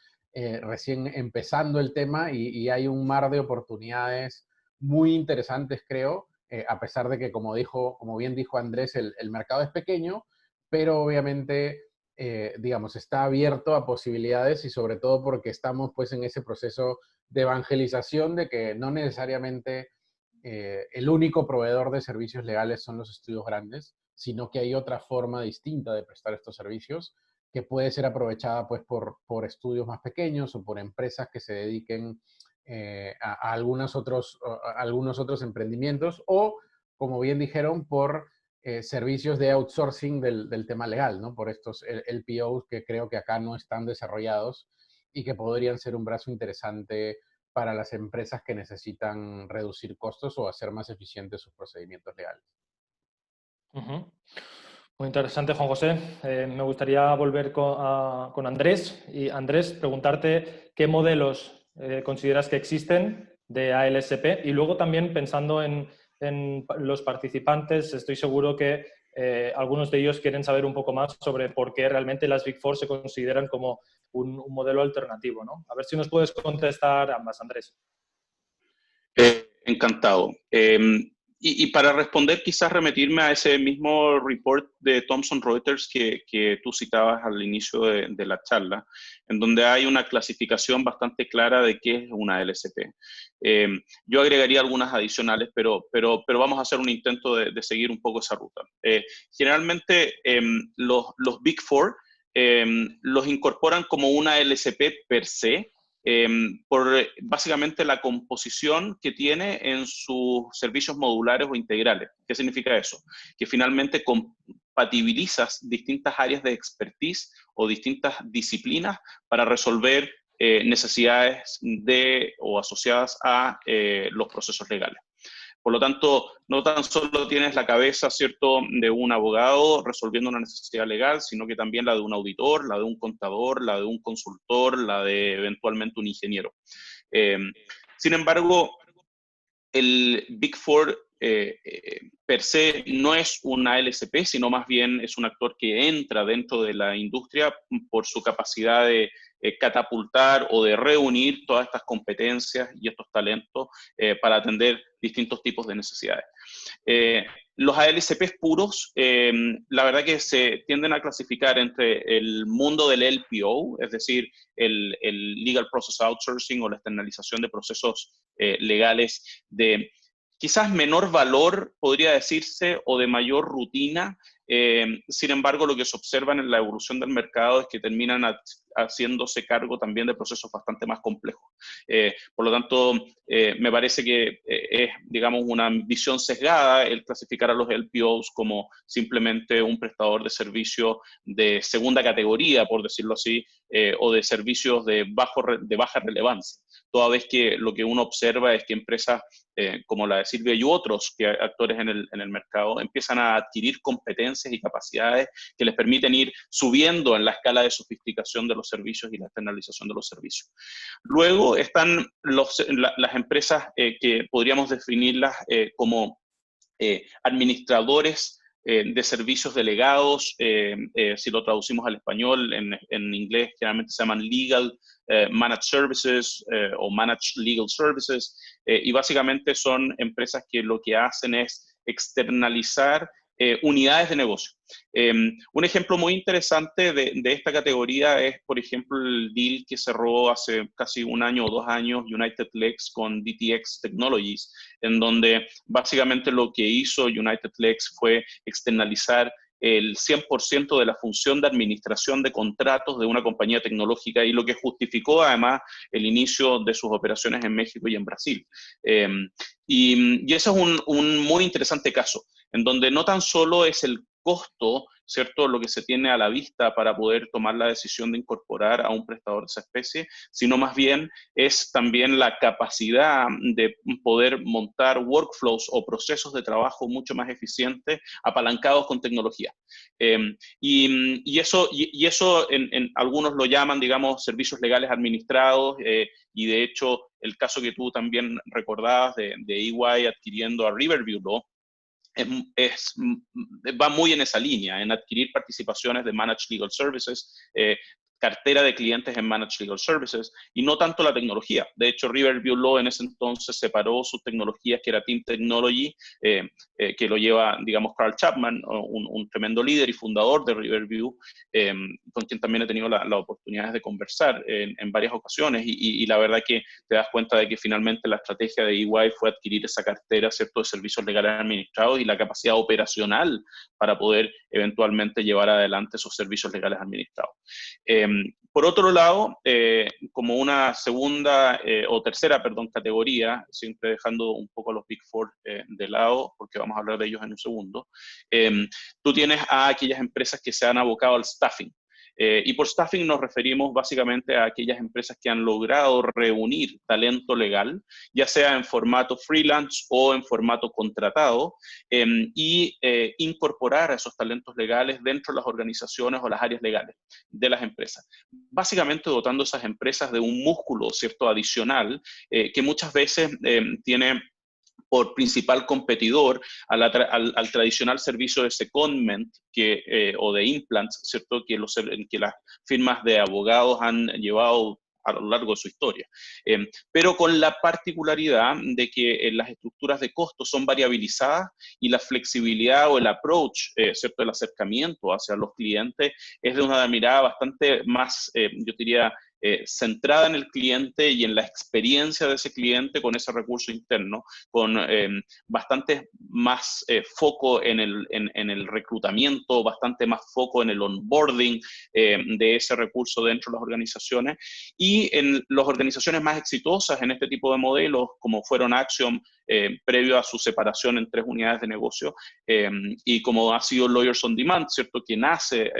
recién empezando el tema y hay un mar de oportunidades muy interesantes, creo, a pesar de que, como bien dijo Andrés, el mercado es pequeño, pero obviamente, digamos, está abierto a posibilidades, y sobre todo porque estamos pues en ese proceso de evangelización de que no necesariamente el único proveedor de servicios legales son los estudios grandes, sino que hay otra forma distinta de prestar estos servicios que puede ser aprovechada pues por estudios más pequeños o por empresas que se dediquen a algunos otros emprendimientos, o, como bien dijeron, por servicios de outsourcing del tema legal, ¿no? Por estos LPOs que creo que acá no están desarrollados y que podrían ser un brazo interesante para las empresas que necesitan reducir costos o hacer más eficientes sus procedimientos legales. Uh-huh. Muy interesante, Juan José. Me gustaría volver con Andrés. Y Andrés, preguntarte qué modelos consideras que existen de ALSP, y luego también pensando en los participantes, estoy seguro que algunos de ellos quieren saber un poco más sobre por qué realmente las Big Four se consideran como un modelo alternativo, ¿no? A ver si nos puedes contestar ambas, Andrés. Encantado. Y para responder, quizás remitirme a ese mismo report de Thomson Reuters que tú citabas al inicio de la charla, en donde hay una clasificación bastante clara de qué es una LSP. Yo agregaría algunas adicionales, pero vamos a hacer un intento de seguir un poco esa ruta. Generalmente, los Big Four los incorporan como una LSP per se, por básicamente la composición que tiene en sus servicios modulares o integrales. ¿Qué significa eso? Que finalmente compatibilizas distintas áreas de expertise o distintas disciplinas para resolver necesidades o asociadas a los procesos legales. Por lo tanto, no tan solo tienes la cabeza, ¿cierto?, de un abogado resolviendo una necesidad legal, sino que también la de un auditor, la de un contador, la de un consultor, la de eventualmente un ingeniero. Sin embargo, el Big Four per se no es una LSP, sino más bien es un actor que entra dentro de la industria por su capacidad de catapultar o de reunir todas estas competencias y estos talentos para atender distintos tipos de necesidades. Los ALSPs puros, la verdad que se tienden a clasificar entre el mundo del LPO, es decir, el Legal Process Outsourcing o la externalización de procesos legales de quizás menor valor, podría decirse, o de mayor rutina. Sin embargo, lo que se observa en la evolución del mercado es que terminan haciéndose cargo también de procesos bastante más complejos. Por lo tanto, me parece que es, digamos, una visión sesgada el clasificar a los LPOs como simplemente un prestador de servicio de segunda categoría, por decirlo así, o de servicios de baja relevancia, toda vez que lo que uno observa es que empresas como la de Silvia y otros actores en el mercado, empiezan a adquirir competencias y capacidades que les permiten ir subiendo en la escala de sofisticación de los servicios y la externalización de los servicios. Luego están las empresas que podríamos definirlas como administradores de servicios delegados, si lo traducimos al español, en inglés generalmente se llaman Legal Managed Services o Managed Legal Services, y básicamente son empresas que lo que hacen es externalizar unidades de negocio. Un ejemplo muy interesante de esta categoría es, por ejemplo, el deal que cerró hace casi 1 año o 2 años UnitedLex con DTX Technologies, en donde básicamente lo que hizo UnitedLex fue externalizar el 100% de la función de administración de contratos de una compañía tecnológica, y lo que justificó además el inicio de sus operaciones en México y en Brasil. Y ese es un muy interesante caso, en donde no tan solo es el costo, ¿cierto?, lo que se tiene a la vista para poder tomar la decisión de incorporar a un prestador de esa especie, sino más bien es también la capacidad de poder montar workflows o procesos de trabajo mucho más eficientes, apalancados con tecnología. Y eso en algunos lo llaman, digamos, servicios legales administrados, y de hecho el caso que tú también recordabas de EY adquiriendo a Riverview Law, va muy en esa línea, en adquirir participaciones de Managed Legal Services, cartera de clientes en Managed Legal Services, y no tanto la tecnología. De hecho, Riverview Law en ese entonces separó sus tecnologías, que era Team Technology, que lo lleva, digamos, Carl Chapman, un tremendo líder y fundador de Riverview, con quien también he tenido la oportunidad de conversar en varias ocasiones, y la verdad que te das cuenta de que finalmente la estrategia de EY fue adquirir esa cartera, ¿cierto?, de servicios legales administrados y la capacidad operacional para poder eventualmente llevar adelante esos servicios legales administrados. Por otro lado, como una segunda o tercera, categoría, siempre dejando un poco a los Big Four de lado, porque vamos a hablar de ellos en un segundo, tú tienes a aquellas empresas que se han abocado al staffing. Y por staffing nos referimos básicamente a aquellas empresas que han logrado reunir talento legal, ya sea en formato freelance o en formato contratado, y incorporar a esos talentos legales dentro de las organizaciones o las áreas legales de las empresas. Básicamente dotando a esas empresas de un músculo, ¿cierto?, adicional, que muchas veces tiene por principal competidor al tradicional servicio de secondment o de implants, ¿cierto?, que las firmas de abogados han llevado a lo largo de su historia. Pero con la particularidad de que las estructuras de costos son variabilizadas y la flexibilidad o el approach, ¿cierto?, el acercamiento hacia los clientes es de una mirada bastante más, yo diría, centrada en el cliente y en la experiencia de ese cliente con ese recurso interno, con bastante más foco en el reclutamiento, bastante más foco en el onboarding de ese recurso dentro de las organizaciones. Y en las organizaciones más exitosas en este tipo de modelos, como fueron Axiom, previo a su separación en 3 unidades de negocio, y como ha sido Lawyers on Demand, ¿cierto?, que nace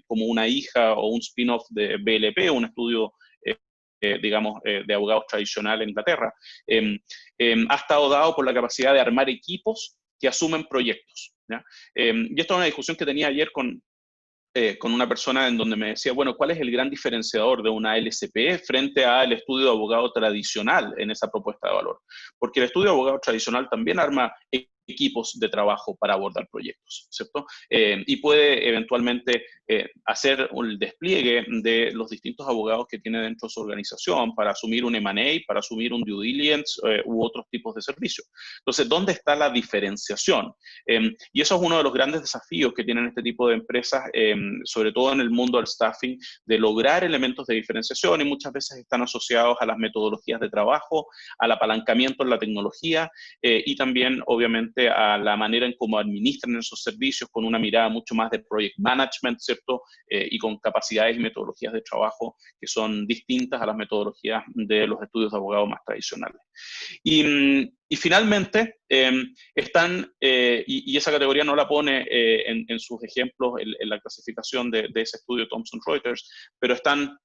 como una hija o un spin-off de BLP, un estudio, digamos, de abogados tradicional en Inglaterra, ha estado dado por la capacidad de armar equipos que asumen proyectos, ¿ya? Y esto es una discusión que tenía ayer con una persona en donde me decía, bueno, ¿cuál es el gran diferenciador de una LSP frente al estudio de abogado tradicional en esa propuesta de valor? Porque el estudio de abogado tradicional también arma equipos de trabajo para abordar proyectos, ¿cierto? Y puede eventualmente hacer el despliegue de los distintos abogados que tiene dentro de su organización para asumir un M&A, para asumir un due diligence u otros tipos de servicios. Entonces, ¿dónde está la diferenciación? Y eso es uno de los grandes desafíos que tienen este tipo de empresas, sobre todo en el mundo del staffing, de lograr elementos de diferenciación, y muchas veces están asociados a las metodologías de trabajo, al apalancamiento en la tecnología, y también, obviamente, a la manera en cómo administran esos servicios, con una mirada mucho más de project management, ¿cierto? Y con capacidades y metodologías de trabajo que son distintas a las metodologías de los estudios de abogado más tradicionales. Y finalmente, están, y esa categoría no la pone en sus ejemplos en la clasificación de ese estudio Thomson Reuters, pero están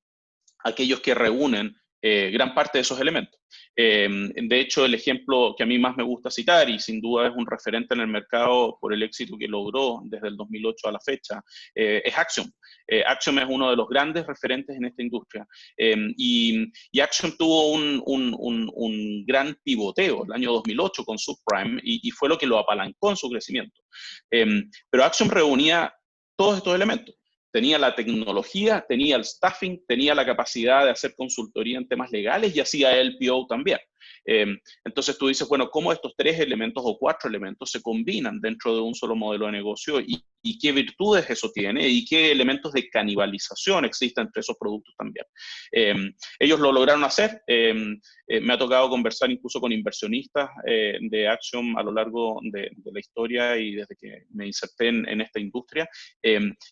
aquellos que reúnen gran parte de esos elementos. De hecho, el ejemplo que a mí más me gusta citar, y sin duda es un referente en el mercado por el éxito que logró desde el 2008 a la fecha, es Axiom. Axiom es uno de los grandes referentes en esta industria. Y Axiom tuvo un gran pivoteo el año 2008 con subprime y fue lo que lo apalancó en su crecimiento. Pero Axiom reunía todos estos elementos. Tenía la tecnología, tenía el staffing, tenía la capacidad de hacer consultoría en temas legales y hacía LPO también. Entonces tú dices, bueno, ¿cómo estos 3 elementos o 4 elementos se combinan dentro de un solo modelo de negocio y qué virtudes eso tiene y qué elementos de canibalización existen entre esos productos también? Ellos lo lograron hacer. Me ha tocado conversar incluso con inversionistas de Axiom a lo largo de la historia y desde que me inserté en esta industria.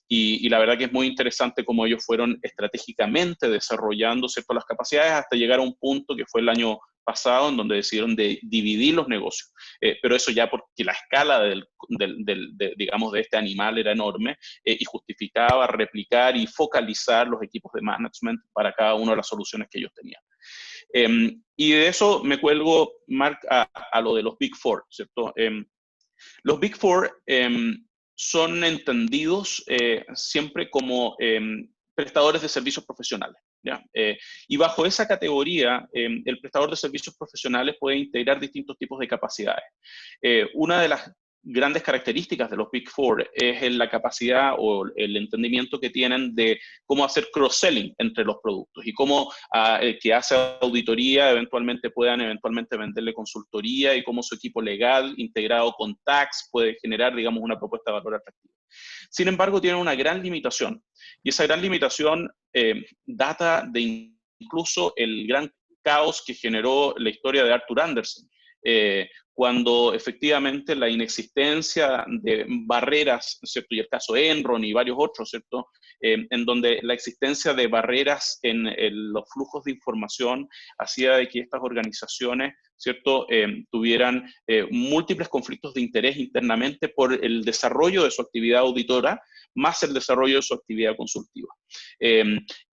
Y la verdad que es muy interesante cómo ellos fueron estratégicamente desarrollando, ¿cierto?, las capacidades hasta llegar a un punto que fue el año pasado, en donde decidieron dividir los negocios. Pero eso ya porque la escala digamos, de este animal era enorme y justificaba replicar y focalizar los equipos de management para cada una de las soluciones que ellos tenían. Y de eso me cuelgo, Mark, a lo de los Big Four, ¿cierto? Los Big Four son entendidos siempre como prestadores de servicios profesionales, ¿ya? Y bajo esa categoría, el prestador de servicios profesionales puede integrar distintos tipos de capacidades. Una de las grandes características de los Big Four es la capacidad o el entendimiento que tienen de cómo hacer cross-selling entre los productos y cómo el que hace auditoría puedan eventualmente venderle consultoría y cómo su equipo legal integrado con tax puede generar, digamos, una propuesta de valor atractiva. Sin embargo, tienen una gran limitación y esa gran limitación data de incluso el gran caos que generó la historia de Arthur Andersen. Cuando efectivamente la inexistencia de barreras, ¿cierto? Y el caso Enron y varios otros, ¿cierto? En donde la existencia de barreras en los flujos de información hacía de que estas organizaciones, ¿cierto? Tuvieran múltiples conflictos de interés internamente por el desarrollo de su actividad auditora, más el desarrollo de su actividad consultiva.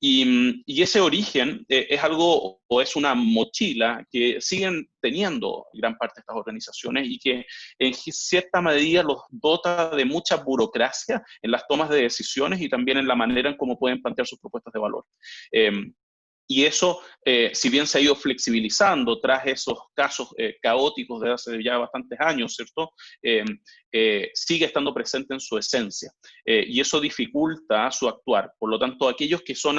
Y ese origen es algo o es una mochila que siguen teniendo gran parte de estas organizaciones y que en cierta medida los dota de mucha burocracia en las tomas de decisiones y también en la manera en cómo pueden plantear sus propuestas de valor. Y eso, si bien se ha ido flexibilizando tras esos casos caóticos de hace ya bastantes años, ¿cierto? Sigue estando presente en su esencia. Y eso dificulta su actuar. Por lo tanto, aquellos que son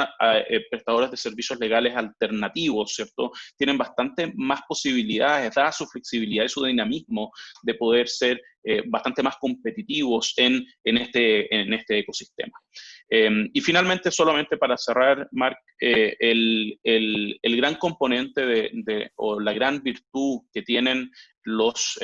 prestadores de servicios legales alternativos, ¿cierto? Tienen bastante más posibilidades, dada su flexibilidad y su dinamismo, de poder ser bastante más competitivos en este ecosistema. Y finalmente, solamente para cerrar, Mark, el gran componente o la gran virtud que tienen los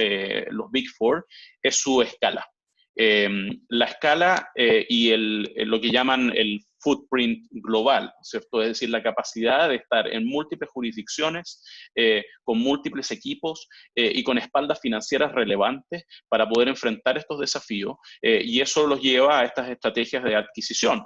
Big Four es su escala. La escala y lo que llaman el footprint global, ¿cierto? Es decir, la capacidad de estar en múltiples jurisdicciones, con múltiples equipos y con espaldas financieras relevantes para poder enfrentar estos desafíos, y eso los lleva a estas estrategias de adquisición.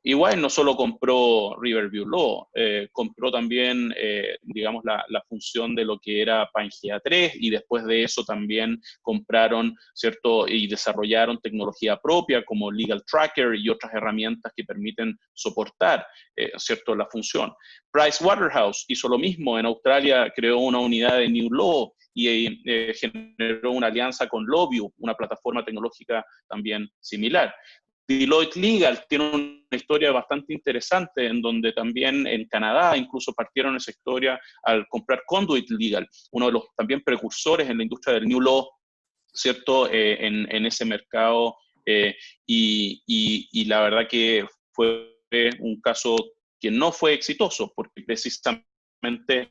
Igual no solo compró Riverview Law, compró también, digamos, la función de lo que era Pangea 3 y después de eso también compraron, ¿cierto? Y desarrollaron tecnología propia como Legal Tracker y otras herramientas que permiten soportar, ¿cierto? La función. Pricewaterhouse hizo lo mismo. En Australia creó una unidad de New Law y generó una alianza con Lobview, una plataforma tecnológica también similar. Deloitte Legal tiene una historia bastante interesante en donde también en Canadá incluso partieron esa historia al comprar Conduit Legal, uno de los también precursores en la industria del New Law, ¿cierto? En ese mercado y la verdad que fue un caso que no fue exitoso porque precisamente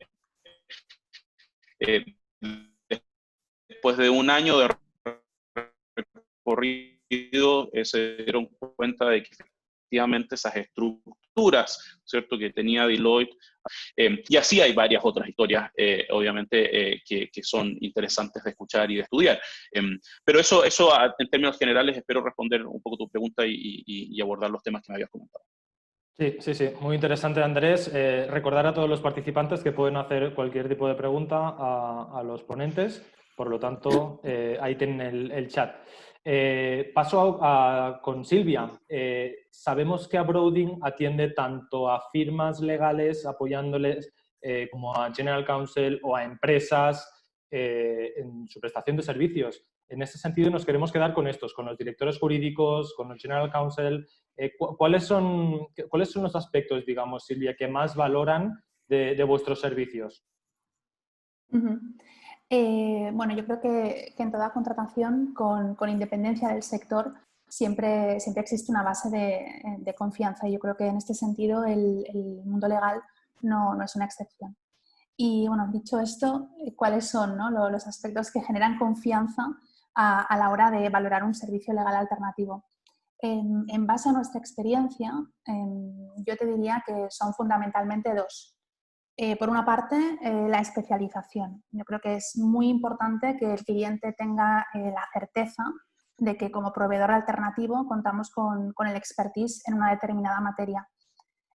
después de un año de recorrido se dieron cuenta de que efectivamente esas estructuras, ¿cierto?, que tenía Deloitte, y así hay varias otras historias, obviamente, que son interesantes de escuchar y de estudiar. Pero eso en términos generales espero responder un poco tu pregunta y abordar los temas que me habías comentado. Sí, muy interesante, Andrés. Recordar a todos los participantes que pueden hacer cualquier tipo de pregunta a los ponentes, por lo tanto, ahí tienen el chat. Paso con Silvia. Sabemos que Abroading atiende tanto a firmas legales apoyándoles como a General Counsel o a empresas en su prestación de servicios. En ese sentido, nos queremos quedar con estos, con los directores jurídicos, con los General Counsel. ¿Cuáles son los aspectos, digamos, Silvia, que más valoran de vuestros servicios? Bueno, yo creo que en toda contratación, con independencia del sector, siempre existe una base de confianza. Y yo creo que en este sentido el mundo legal no es una excepción. Y bueno, dicho esto, ¿cuáles son, ¿no?, los aspectos que generan confianza a la hora de valorar un servicio legal alternativo? En base a nuestra experiencia, yo te diría que son fundamentalmente dos. Por una parte, la especialización. Yo creo que es muy importante que el cliente tenga la certeza de que como proveedor alternativo contamos con el expertise en una determinada materia.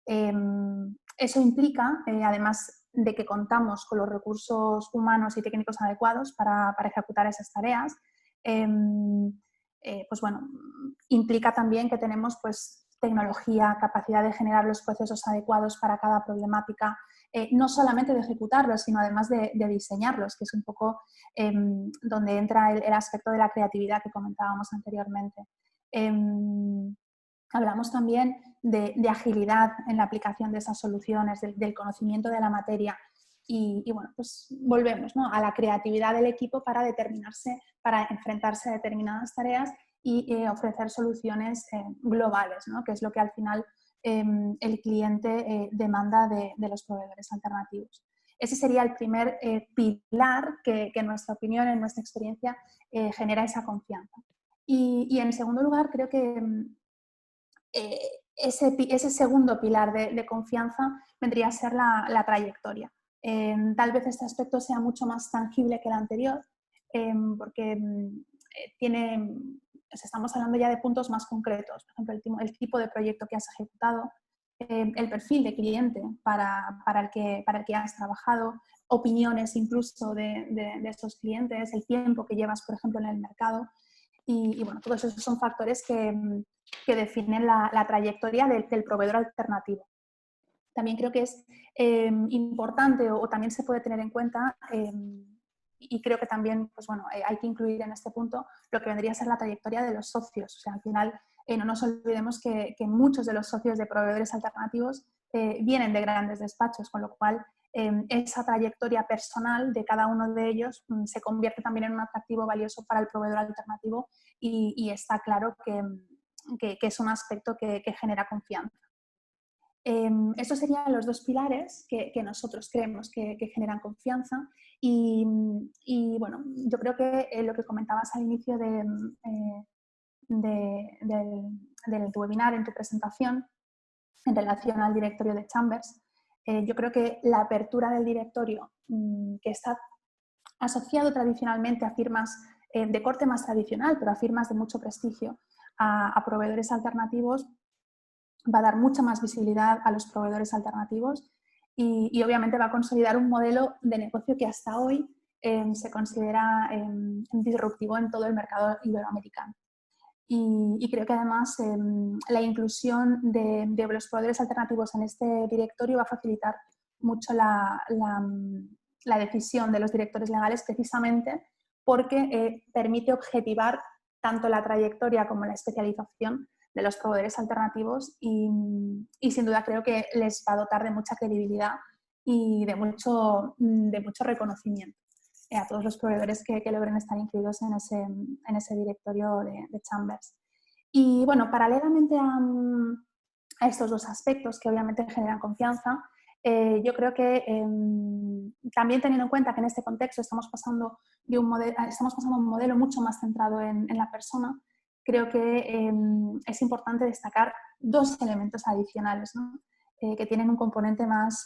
Eso implica, además de que contamos con los recursos humanos y técnicos adecuados para ejecutar esas tareas, pues bueno, implica también que tenemos pues, tecnología, capacidad de generar los procesos adecuados para cada problemática, no solamente de ejecutarlos, sino además de diseñarlos, que es un poco donde entra el aspecto de la creatividad que comentábamos anteriormente. Hablamos también de agilidad en la aplicación de esas soluciones, del conocimiento de la materia y bueno, pues volvemos, ¿no?, a la creatividad del equipo para enfrentarse a determinadas tareas y ofrecer soluciones globales, ¿no?, que es lo que al final el cliente demanda de los proveedores alternativos. Ese sería el primer pilar que en nuestra opinión, en nuestra experiencia, genera esa confianza. Y en segundo lugar, creo que ese segundo pilar de confianza vendría a ser la trayectoria. Tal vez este aspecto sea mucho más tangible que el anterior, porque estamos hablando ya de puntos más concretos, por ejemplo, el tipo de proyecto que has ejecutado, el perfil de cliente para el que has trabajado, opiniones incluso de esos clientes, el tiempo que llevas, por ejemplo, en el mercado. Y bueno, todos esos son factores que definen la trayectoria del proveedor alternativo. También creo que es importante o también se puede tener en cuenta, y creo que también pues bueno, hay que incluir en este punto lo que vendría a ser la trayectoria de los socios. O sea, al final no nos olvidemos que muchos de los socios de proveedores alternativos vienen de grandes despachos, con lo cual esa trayectoria personal de cada uno de ellos se convierte también en un atractivo valioso para el proveedor alternativo y está claro que es un aspecto que genera confianza. Estos serían los dos pilares que nosotros creemos que generan confianza y bueno, yo creo que lo que comentabas al inicio del webinar, en tu presentación, en relación al directorio de Chambers, yo creo que la apertura del directorio, que está asociado tradicionalmente a firmas de corte más tradicional, pero a firmas de mucho prestigio, a proveedores alternativos, va a dar mucha más visibilidad a los proveedores alternativos y obviamente va a consolidar un modelo de negocio que hasta hoy se considera disruptivo en todo el mercado iberoamericano. Y creo que además la inclusión de los proveedores alternativos en este directorio va a facilitar mucho la decisión de los directores legales, precisamente porque permite objetivar tanto la trayectoria como la especialización de los proveedores alternativos y sin duda creo que les va a dotar de mucha credibilidad y de mucho reconocimiento a todos los proveedores que logren estar incluidos en ese directorio de Chambers. Y bueno, paralelamente a estos dos aspectos que obviamente generan confianza, yo creo que también teniendo en cuenta que en este contexto estamos pasando a un modelo mucho más centrado en la persona, creo que es importante destacar dos elementos adicionales, ¿no?, que tienen un componente más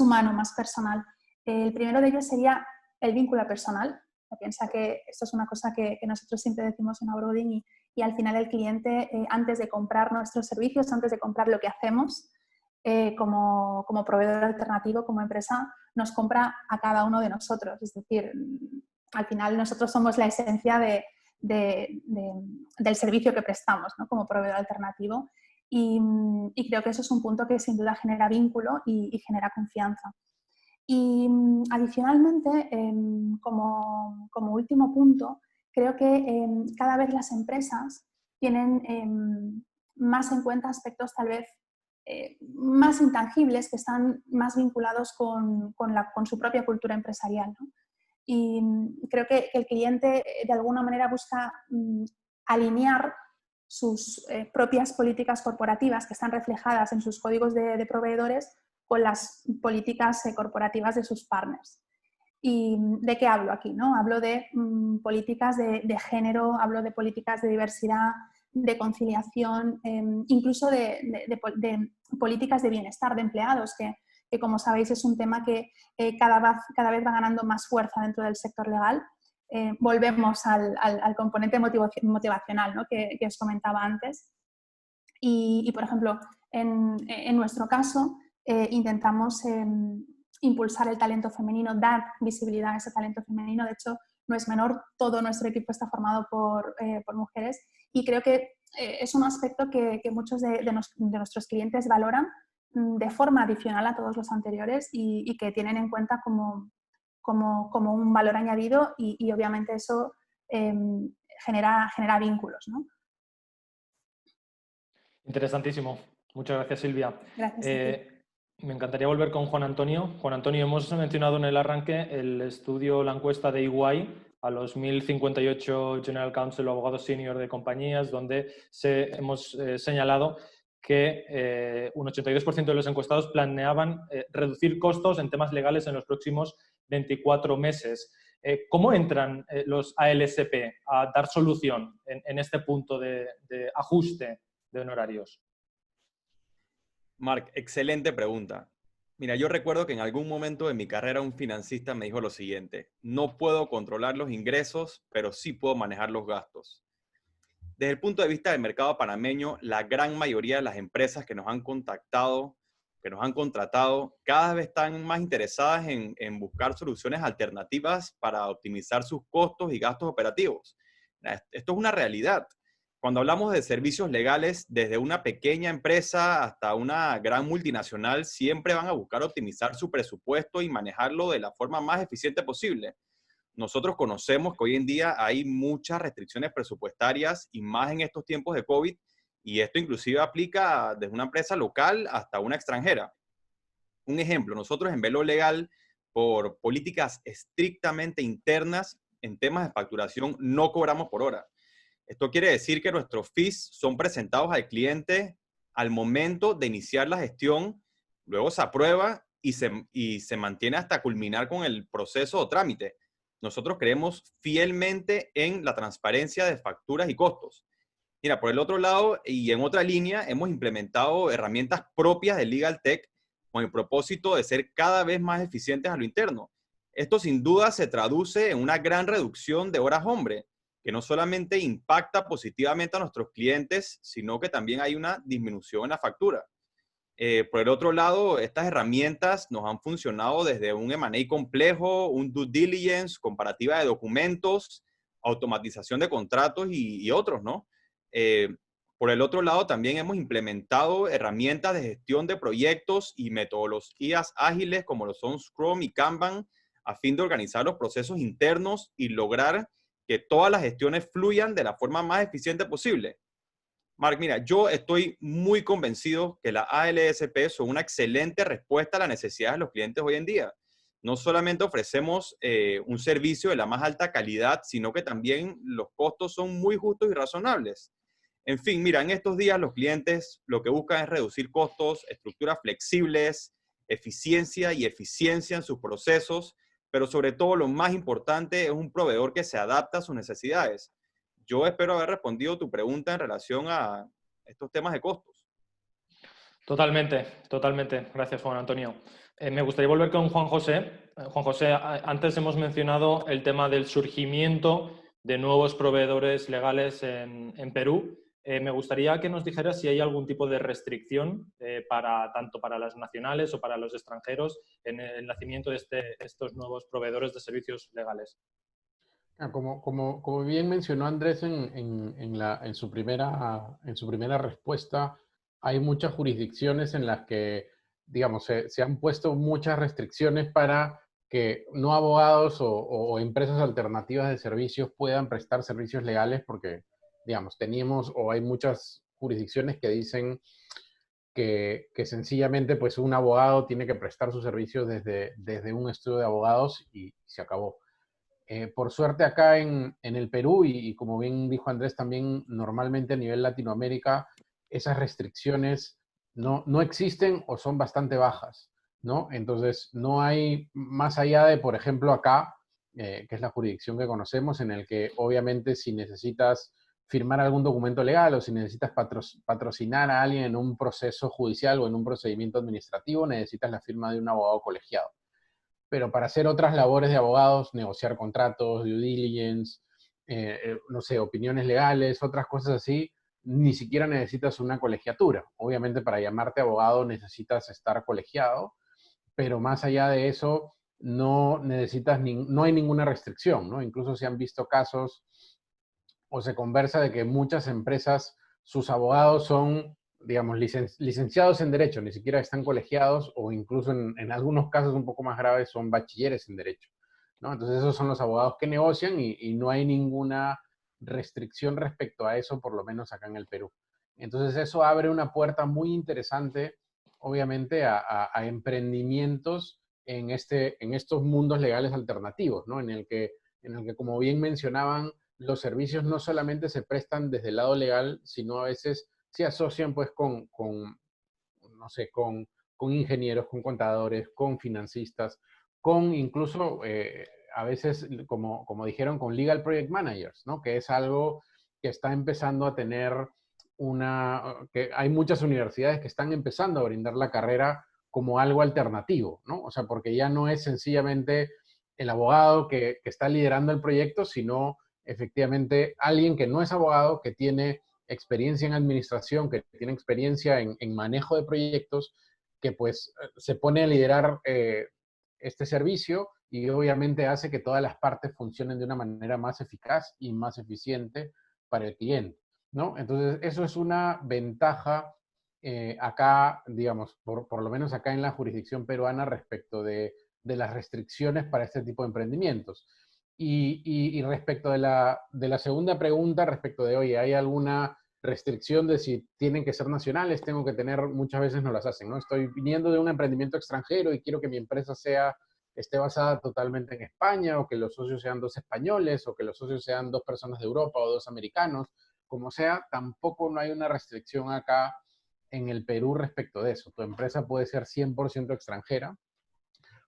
humano, más personal. El primero de ellos sería el vínculo personal. Piensa que esto es una cosa que nosotros siempre decimos en Abroading y al final el cliente, antes de comprar nuestros servicios, antes de comprar lo que hacemos, como proveedor alternativo, como empresa, nos compra a cada uno de nosotros. Es decir, al final nosotros somos la esencia del servicio que prestamos, ¿no? Como proveedor alternativo. Y creo que eso es un punto que sin duda genera vínculo y genera confianza. Y adicionalmente, como último punto, creo que cada vez las empresas tienen más en cuenta aspectos tal vez más intangibles que están más vinculados con su propia cultura empresarial, ¿no? Y creo que el cliente de alguna manera busca alinear sus propias políticas corporativas que están reflejadas en sus códigos de proveedores con las políticas corporativas de sus partners. ¿Y de qué hablo aquí, no? Hablo de políticas de género, hablo de políticas de diversidad, de conciliación, incluso de políticas de bienestar de empleados, que como sabéis es un tema que cada vez va ganando más fuerza dentro del sector legal. Volvemos al componente motivacional, ¿no? que os comentaba antes. Y por ejemplo, en nuestro caso, intentamos impulsar el talento femenino, dar visibilidad a ese talento femenino. De hecho, no es menor, todo nuestro equipo está formado por mujeres y creo que es un aspecto que muchos de nuestros clientes valoran de forma adicional a todos los anteriores y que tienen en cuenta como un valor añadido y obviamente eso genera vínculos, ¿no? Interesantísimo. Muchas gracias, Silvia. Gracias a ti. Me encantaría volver con Juan Antonio. Juan Antonio, hemos mencionado en el arranque el estudio, la encuesta de EY a los 1058 General Counsel o abogados senior de compañías, donde hemos señalado que un 82% de los encuestados planeaban reducir costos en temas legales en los próximos 24 meses. ¿Cómo entran los ALSP a dar solución en este punto de ajuste de honorarios? Marc, excelente pregunta. Mira, yo recuerdo que en algún momento de mi carrera un financista me dijo lo siguiente: no puedo controlar los ingresos, pero sí puedo manejar los gastos. Desde el punto de vista del mercado panameño, la gran mayoría de las empresas que nos han contactado, que nos han contratado, cada vez están más interesadas en buscar soluciones alternativas para optimizar sus costos y gastos operativos. Esto es una realidad. Cuando hablamos de servicios legales, desde una pequeña empresa hasta una gran multinacional, siempre van a buscar optimizar su presupuesto y manejarlo de la forma más eficiente posible. Nosotros conocemos que hoy en día hay muchas restricciones presupuestarias y más en estos tiempos de COVID, y esto inclusive aplica desde una empresa local hasta una extranjera. Un ejemplo, nosotros en Velo Legal, por políticas estrictamente internas en temas de facturación, no cobramos por hora. Esto quiere decir que nuestros fees son presentados al cliente al momento de iniciar la gestión, luego se aprueba y se mantiene hasta culminar con el proceso o trámite. Nosotros creemos fielmente en la transparencia de facturas y costos. Mira, por el otro lado y en otra línea, hemos implementado herramientas propias de Legal Tech con el propósito de ser cada vez más eficientes a lo interno. Esto sin duda se traduce en una gran reducción de horas hombre, que no solamente impacta positivamente a nuestros clientes, sino que también hay una disminución en la factura. Por el otro lado, estas herramientas nos han funcionado desde un M&A complejo, un due diligence, comparativa de documentos, automatización de contratos y otros, ¿no? Por el otro lado, también hemos implementado herramientas de gestión de proyectos y metodologías ágiles como lo son Scrum y Kanban, a fin de organizar los procesos internos y lograr que todas las gestiones fluyan de la forma más eficiente posible. Marc, mira, yo estoy muy convencido que las ALSP son una excelente respuesta a las necesidades de los clientes hoy en día. No solamente ofrecemos un servicio de la más alta calidad, sino que también los costos son muy justos y razonables. En fin, mira, en estos días los clientes lo que buscan es reducir costos, estructuras flexibles, eficiencia y eficiencia en sus procesos, pero sobre todo lo más importante es un proveedor que se adapta a sus necesidades. Yo espero haber respondido tu pregunta en relación a estos temas de costos. Totalmente, totalmente. Gracias, Juan Antonio. Me gustaría volver con Juan José. Juan José, antes hemos mencionado el tema del surgimiento de nuevos proveedores legales en Perú. Me gustaría que nos dijeras si hay algún tipo de restricción tanto para las nacionales o para los extranjeros en el nacimiento de estos nuevos proveedores de servicios legales. Como bien mencionó Andrés en su primera respuesta, hay muchas jurisdicciones en las que, digamos, se han puesto muchas restricciones para que no abogados o empresas alternativas de servicios puedan prestar servicios legales porque, digamos, hay muchas jurisdicciones que dicen que sencillamente pues un abogado tiene que prestar sus servicios desde un estudio de abogados y se acabó. Por suerte acá en el Perú, y como bien dijo Andrés también, normalmente a nivel Latinoamérica, esas restricciones no existen o son bastante bajas, ¿no? Entonces, no hay, más allá de, por ejemplo, acá, que es la jurisdicción que conocemos, en el que obviamente si necesitas firmar algún documento legal o si necesitas patrocinar a alguien en un proceso judicial o en un procedimiento administrativo, necesitas la firma de un abogado colegiado. Pero para hacer otras labores de abogados, negociar contratos, due diligence, no sé, opiniones legales, otras cosas así, ni siquiera necesitas una colegiatura. Obviamente para llamarte abogado necesitas estar colegiado, pero más allá de eso no hay ninguna restricción, ¿no? Incluso se han visto casos o se conversa de que muchas empresas, sus abogados son, digamos, licenciados en Derecho, ni siquiera están colegiados, o incluso en algunos casos un poco más graves son bachilleres en Derecho, ¿no? Entonces esos son los abogados que negocian y no hay ninguna restricción respecto a eso, por lo menos acá en el Perú. Entonces eso abre una puerta muy interesante, obviamente, a emprendimientos en estos mundos legales alternativos, ¿no? En el que, como bien mencionaban, los servicios no solamente se prestan desde el lado legal, sino a veces se asocian pues no sé, con ingenieros, con contadores, con financistas, con incluso a veces, como dijeron, con legal project managers, ¿no? Que es algo que está empezando a tener que hay muchas universidades que están empezando a brindar la carrera como algo alternativo, ¿no? O sea, porque ya no es sencillamente el abogado que está liderando el proyecto, sino efectivamente alguien que no es abogado, que tiene experiencia en administración, que tiene experiencia en manejo de proyectos, que pues se pone a liderar este servicio y obviamente hace que todas las partes funcionen de una manera más eficaz y más eficiente para el cliente, ¿no? Entonces, eso es una ventaja acá, digamos, por lo menos acá en la jurisdicción peruana respecto de las restricciones para este tipo de emprendimientos. Y respecto de la segunda pregunta, respecto de, oye, ¿hay alguna restricción de si tienen que ser nacionales? Tengo que tener, muchas veces no las hacen, ¿no? Estoy viniendo de un emprendimiento extranjero y quiero que mi empresa esté basada totalmente en España, o que los socios sean 2 españoles, o que los socios sean 2 personas de Europa o 2 americanos, como sea, tampoco no hay una restricción acá en el Perú respecto de eso. Tu empresa puede ser 100% extranjera,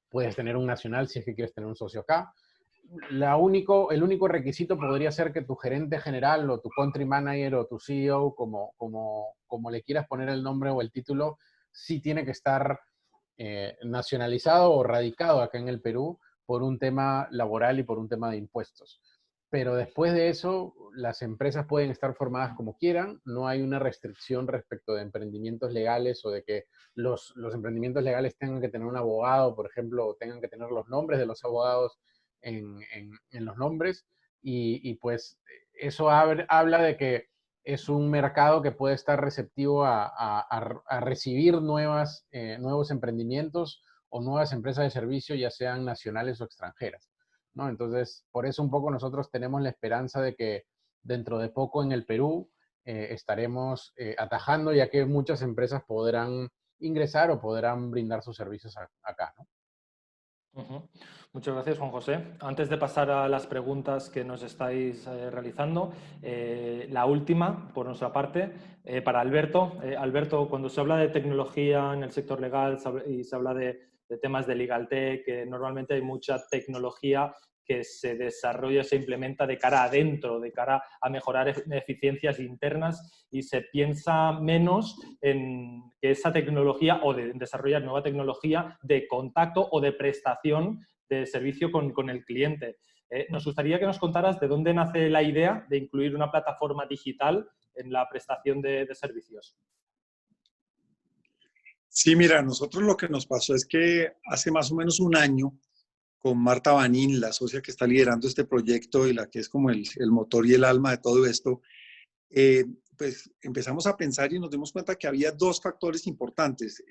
puedes tener un nacional si es que quieres tener un socio acá. El único requisito podría ser que tu gerente general o tu country manager o tu CEO, como le quieras poner el nombre o el título, sí tiene que estar nacionalizado o radicado acá en el Perú por un tema laboral y por un tema de impuestos. Pero después de eso, las empresas pueden estar formadas como quieran, no hay una restricción respecto de emprendimientos legales o de que los emprendimientos legales tengan que tener un abogado, por ejemplo, o tengan que tener los nombres de los abogados en los nombres, y pues eso habla de que es un mercado que puede estar receptivo a recibir nuevos emprendimientos o nuevas empresas de servicio, ya sean nacionales o extranjeras, ¿no? Entonces, por eso un poco nosotros tenemos la esperanza de que dentro de poco en el Perú estaremos atajando, ya que muchas empresas podrán ingresar o podrán brindar sus servicios acá, ¿no? Muchas gracias, Juan José. Antes de pasar a las preguntas que nos estáis realizando, la última, por nuestra parte, para Alberto. Alberto, cuando se habla de tecnología en el sector legal y se habla de temas de legal tech, normalmente hay mucha tecnología que se desarrolla, se implementa de cara adentro, de cara a mejorar eficiencias internas, y se piensa menos en que esa tecnología o de desarrollar nueva tecnología de contacto o de prestación de servicio con el cliente. Nos gustaría que nos contaras de dónde nace la idea de incluir una plataforma digital en la prestación de servicios. Sí, mira, nosotros lo que nos pasó es que hace más o menos un año, con Marta Banín, la socia que está liderando este proyecto y la que es como el motor y el alma de todo esto, pues empezamos a pensar y nos dimos cuenta que había dos factores importantes.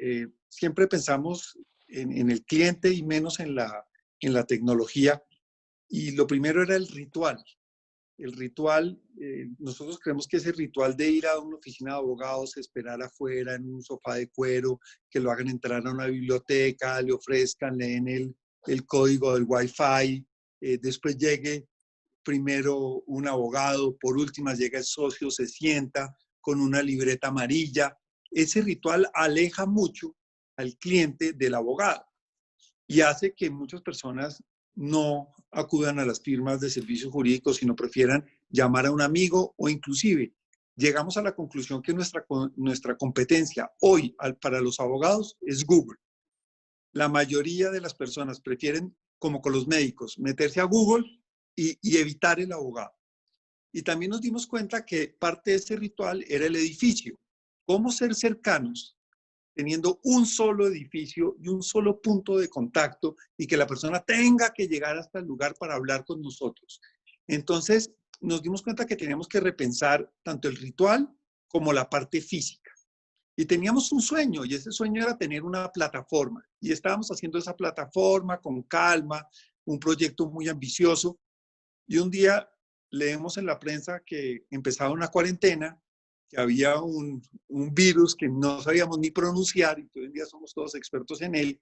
Siempre pensamos en el cliente y menos en la tecnología. Y lo primero era el ritual. El ritual, nosotros creemos que ese ritual de ir a una oficina de abogados, esperar afuera en un sofá de cuero, que lo hagan entrar a una biblioteca, le ofrezcan, leen el código del Wi-Fi, después llegue primero un abogado, por última llega el socio, se sienta con una libreta amarilla. Ese ritual aleja mucho al cliente del abogado y hace que muchas personas no acudan a las firmas de servicios jurídicos, sino prefieran llamar a un amigo o inclusive llegamos a la conclusión que nuestra competencia hoy para los abogados es Google. La mayoría de las personas prefieren, como con los médicos, meterse a Google y evitar el abogado. Y también nos dimos cuenta que parte de ese ritual era el edificio. Cómo ser cercanos teniendo un solo edificio y un solo punto de contacto y que la persona tenga que llegar hasta el lugar para hablar con nosotros. Entonces, nos dimos cuenta que teníamos que repensar tanto el ritual como la parte física. Y teníamos un sueño, y ese sueño era tener una plataforma. Y estábamos haciendo esa plataforma con calma, un proyecto muy ambicioso. Y un día leemos en la prensa que empezaba una cuarentena, que había un virus que no sabíamos ni pronunciar, y que hoy en día somos todos expertos en él,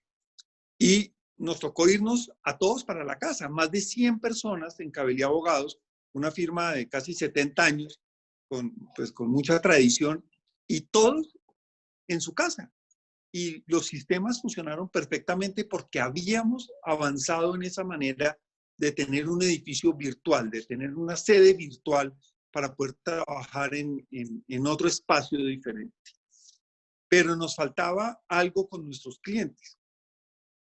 y nos tocó irnos a todos para la casa. Más de 100 personas en Cabelía Abogados, una firma de casi 70 años, con mucha tradición, y todos en su casa. Y los sistemas funcionaron perfectamente porque habíamos avanzado en esa manera de tener un edificio virtual, de tener una sede virtual para poder trabajar en otro espacio diferente. Pero nos faltaba algo con nuestros clientes.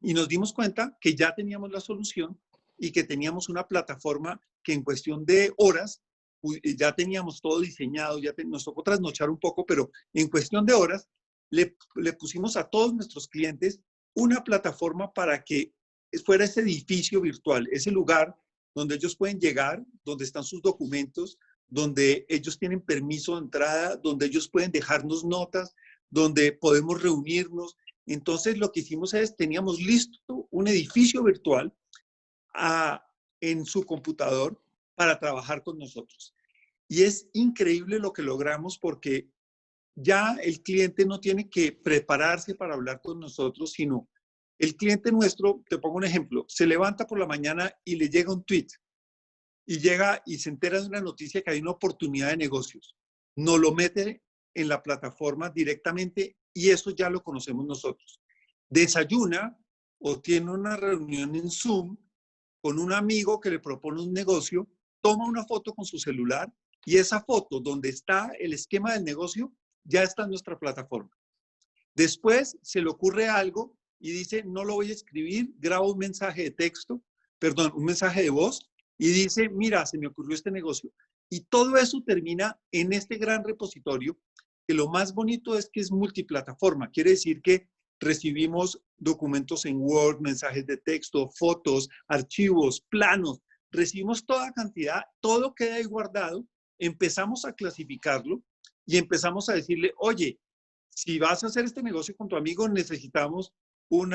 Y nos dimos cuenta que ya teníamos la solución y que teníamos una plataforma que en cuestión de horas, ya teníamos todo diseñado, nos tocó trasnochar un poco, pero en cuestión de horas le pusimos a todos nuestros clientes una plataforma para que fuera ese edificio virtual, ese lugar donde ellos pueden llegar, donde están sus documentos, donde ellos tienen permiso de entrada, donde ellos pueden dejarnos notas, donde podemos reunirnos. Entonces lo que hicimos es, teníamos listo un edificio virtual en su computador para trabajar con nosotros. Y es increíble lo que logramos porque ya el cliente no tiene que prepararse para hablar con nosotros, sino el cliente nuestro, te pongo un ejemplo, se levanta por la mañana y le llega un tweet y llega y se entera de una noticia que hay una oportunidad de negocios. Nos lo mete en la plataforma directamente y eso ya lo conocemos nosotros. Desayuna o tiene una reunión en Zoom con un amigo que le propone un negocio, toma una foto con su celular y esa foto donde está el esquema del negocio ya está en nuestra plataforma. Después se le ocurre algo y dice, no lo voy a escribir, graba un mensaje de texto, perdón, un mensaje de voz y dice, mira, se me ocurrió este negocio. Y todo eso termina en este gran repositorio, que lo más bonito es que es multiplataforma. Quiere decir que recibimos documentos en Word, mensajes de texto, fotos, archivos, planos. Recibimos toda cantidad, todo queda ahí guardado. Empezamos a clasificarlo y empezamos a decirle, oye, si vas a hacer este negocio con tu amigo, necesitamos un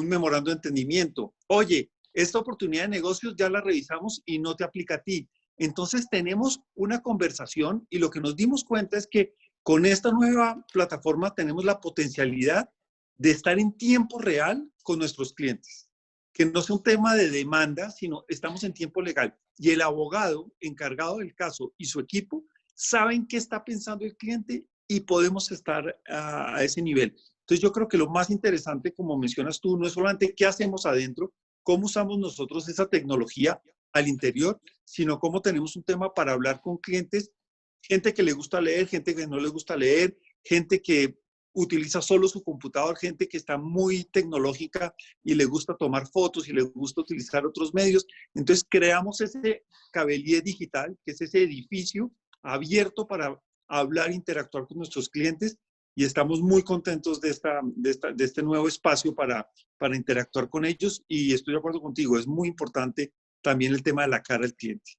memorando de entendimiento. Oye, esta oportunidad de negocios ya la revisamos y no te aplica a ti. Entonces tenemos una conversación y lo que nos dimos cuenta es que con esta nueva plataforma tenemos la potencialidad de estar en tiempo real con nuestros clientes. Que no sea un tema de demanda, sino estamos en tiempo legal. Y el abogado encargado del caso y su equipo saben qué está pensando el cliente y podemos estar a ese nivel. Entonces yo creo que lo más interesante, como mencionas tú, no es solamente qué hacemos adentro, cómo usamos nosotros esa tecnología al interior, sino cómo tenemos un tema para hablar con clientes, gente que le gusta leer, gente que no le gusta leer, gente que utiliza solo su computador, gente que está muy tecnológica y le gusta tomar fotos y le gusta utilizar otros medios. Entonces creamos ese Cabellier digital, que es ese edificio abierto para hablar, interactuar con nuestros clientes y estamos muy contentos de este nuevo espacio para interactuar con ellos y estoy de acuerdo contigo, es muy importante también el tema de la cara al cliente.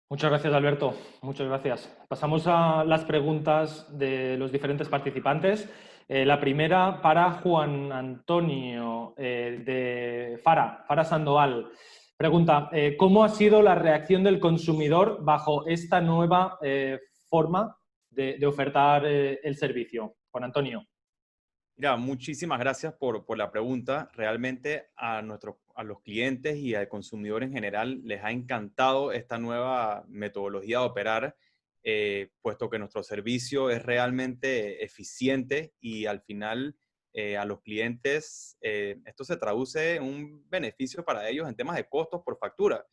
Muchas gracias, Alberto. Muchas gracias. Pasamos a las preguntas de los diferentes participantes. La primera para Juan Antonio de Fara Sandoval. Pregunta, ¿cómo ha sido la reacción del consumidor bajo esta nueva forma de ofertar el servicio? Juan Antonio. Mira, muchísimas gracias por la pregunta. Realmente a los clientes y al consumidor en general les ha encantado esta nueva metodología de operar, puesto que nuestro servicio es realmente eficiente y al final a los clientes esto se traduce en un beneficio para ellos en temas de costos por factura.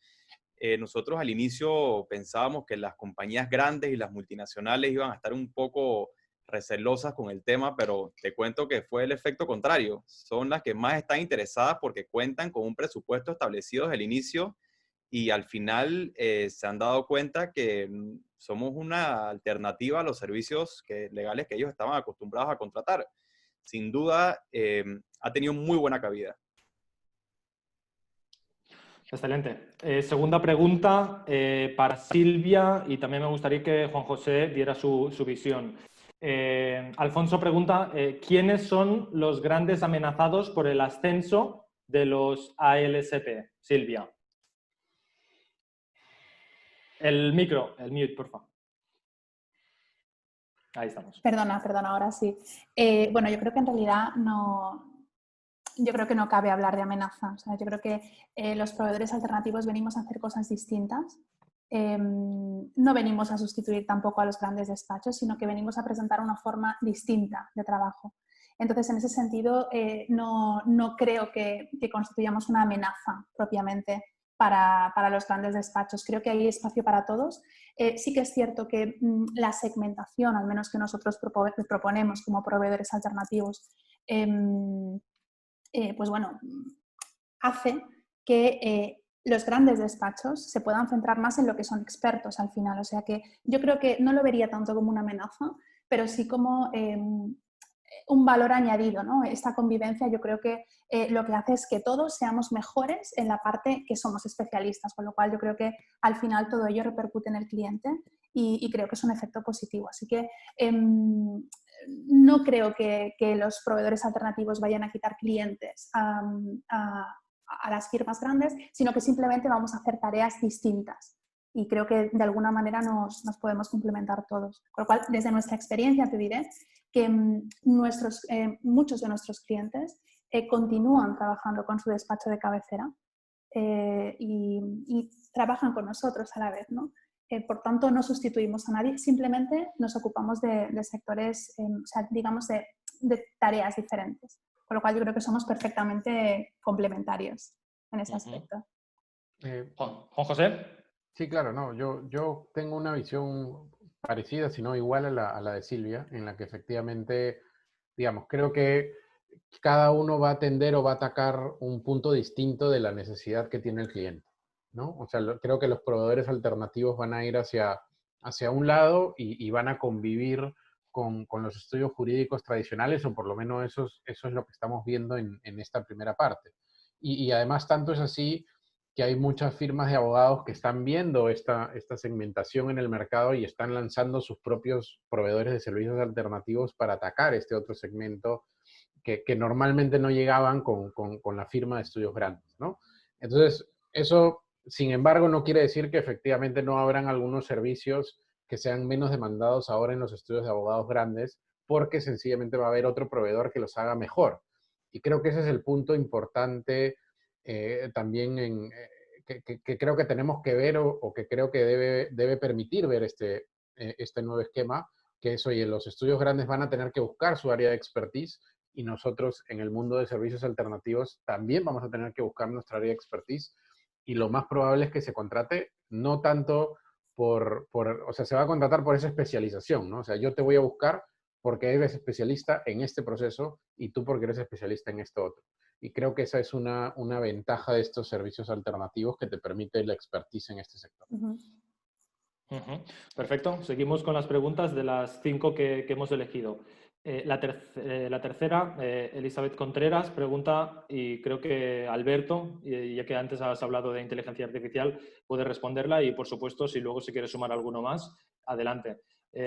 Nosotros al inicio pensábamos que las compañías grandes y las multinacionales iban a estar un poco recelosas con el tema, pero te cuento que fue el efecto contrario. Son las que más están interesadas porque cuentan con un presupuesto establecido desde el inicio y al final se han dado cuenta que somos una alternativa a los servicios legales que ellos estaban acostumbrados a contratar. Sin duda, ha tenido muy buena cabida. Excelente. Segunda pregunta para Silvia y también me gustaría que Juan José diera su visión. Alfonso pregunta, ¿quiénes son los grandes amenazados por el ascenso de los ALSP? Silvia. El micro, el mute, por favor. Ahí estamos. Perdona, ahora sí. Bueno, yo creo que en realidad yo creo que no cabe hablar de amenaza. O sea, yo creo que los proveedores alternativos venimos a hacer cosas distintas. No venimos a sustituir tampoco a los grandes despachos, sino que venimos a presentar una forma distinta de trabajo. Entonces, en ese sentido, no creo que constituyamos una amenaza propiamente para los grandes despachos. Creo que hay espacio para todos. Sí que es cierto que la segmentación, al menos que nosotros proponemos como proveedores alternativos, pues bueno, hace que los grandes despachos se puedan centrar más en lo que son expertos al final. O sea que yo creo que no lo vería tanto como una amenaza, pero sí como un valor añadido, ¿no? Esta convivencia yo creo que lo que hace es que todos seamos mejores en la parte que somos especialistas, con lo cual yo creo que al final todo ello repercute en el cliente y creo que es un efecto positivo. Así que no creo que los proveedores alternativos vayan a quitar clientes a las firmas grandes, sino que simplemente vamos a hacer tareas distintas. Y creo que de alguna manera nos podemos complementar todos. Con lo cual, desde nuestra experiencia te diré que muchos de nuestros clientes continúan trabajando con su despacho de cabecera y trabajan con nosotros a la vez, ¿no? Por tanto, no sustituimos a nadie, simplemente nos ocupamos de sectores, o sea, digamos, de tareas diferentes. Con lo cual, yo creo que somos perfectamente complementarios en ese aspecto. Juan José. Sí, claro, no. Yo tengo una visión parecida, si no igual a la de Silvia, en la que efectivamente, digamos, creo que cada uno va a atender o va a atacar un punto distinto de la necesidad que tiene el cliente, ¿no? O sea, creo que los proveedores alternativos van a ir hacia un lado y van a convivir con los estudios jurídicos tradicionales, o por lo menos eso es lo que estamos viendo en esta primera parte. Y además tanto es así que hay muchas firmas de abogados que están viendo esta segmentación en el mercado y están lanzando sus propios proveedores de servicios alternativos para atacar este otro segmento que normalmente no llegaban con la firma de estudios grandes, ¿no? Entonces, eso, sin embargo, no quiere decir que efectivamente no habrán algunos servicios que sean menos demandados ahora en los estudios de abogados grandes, porque sencillamente va a haber otro proveedor que los haga mejor. Y creo que ese es el punto importante también que creo que tenemos que ver o que creo que debe permitir ver este nuevo esquema, que es, oye, los estudios grandes van a tener que buscar su área de expertise y nosotros en el mundo de servicios alternativos también vamos a tener que buscar nuestra área de expertise y lo más probable es que se contrate no tanto o sea, se va a contratar por esa especialización, ¿no? O sea, yo te voy a buscar porque eres especialista en este proceso y tú porque eres especialista en esto otro. Y creo que esa es una ventaja de estos servicios alternativos que te permite la expertise en este sector. Perfecto. Seguimos con las preguntas de las 5 que hemos elegido. La tercera, Elizabeth Contreras, pregunta, y creo que Alberto, ya que antes has hablado de inteligencia artificial, puede responderla y, por supuesto, si luego se quiere sumar alguno más, adelante.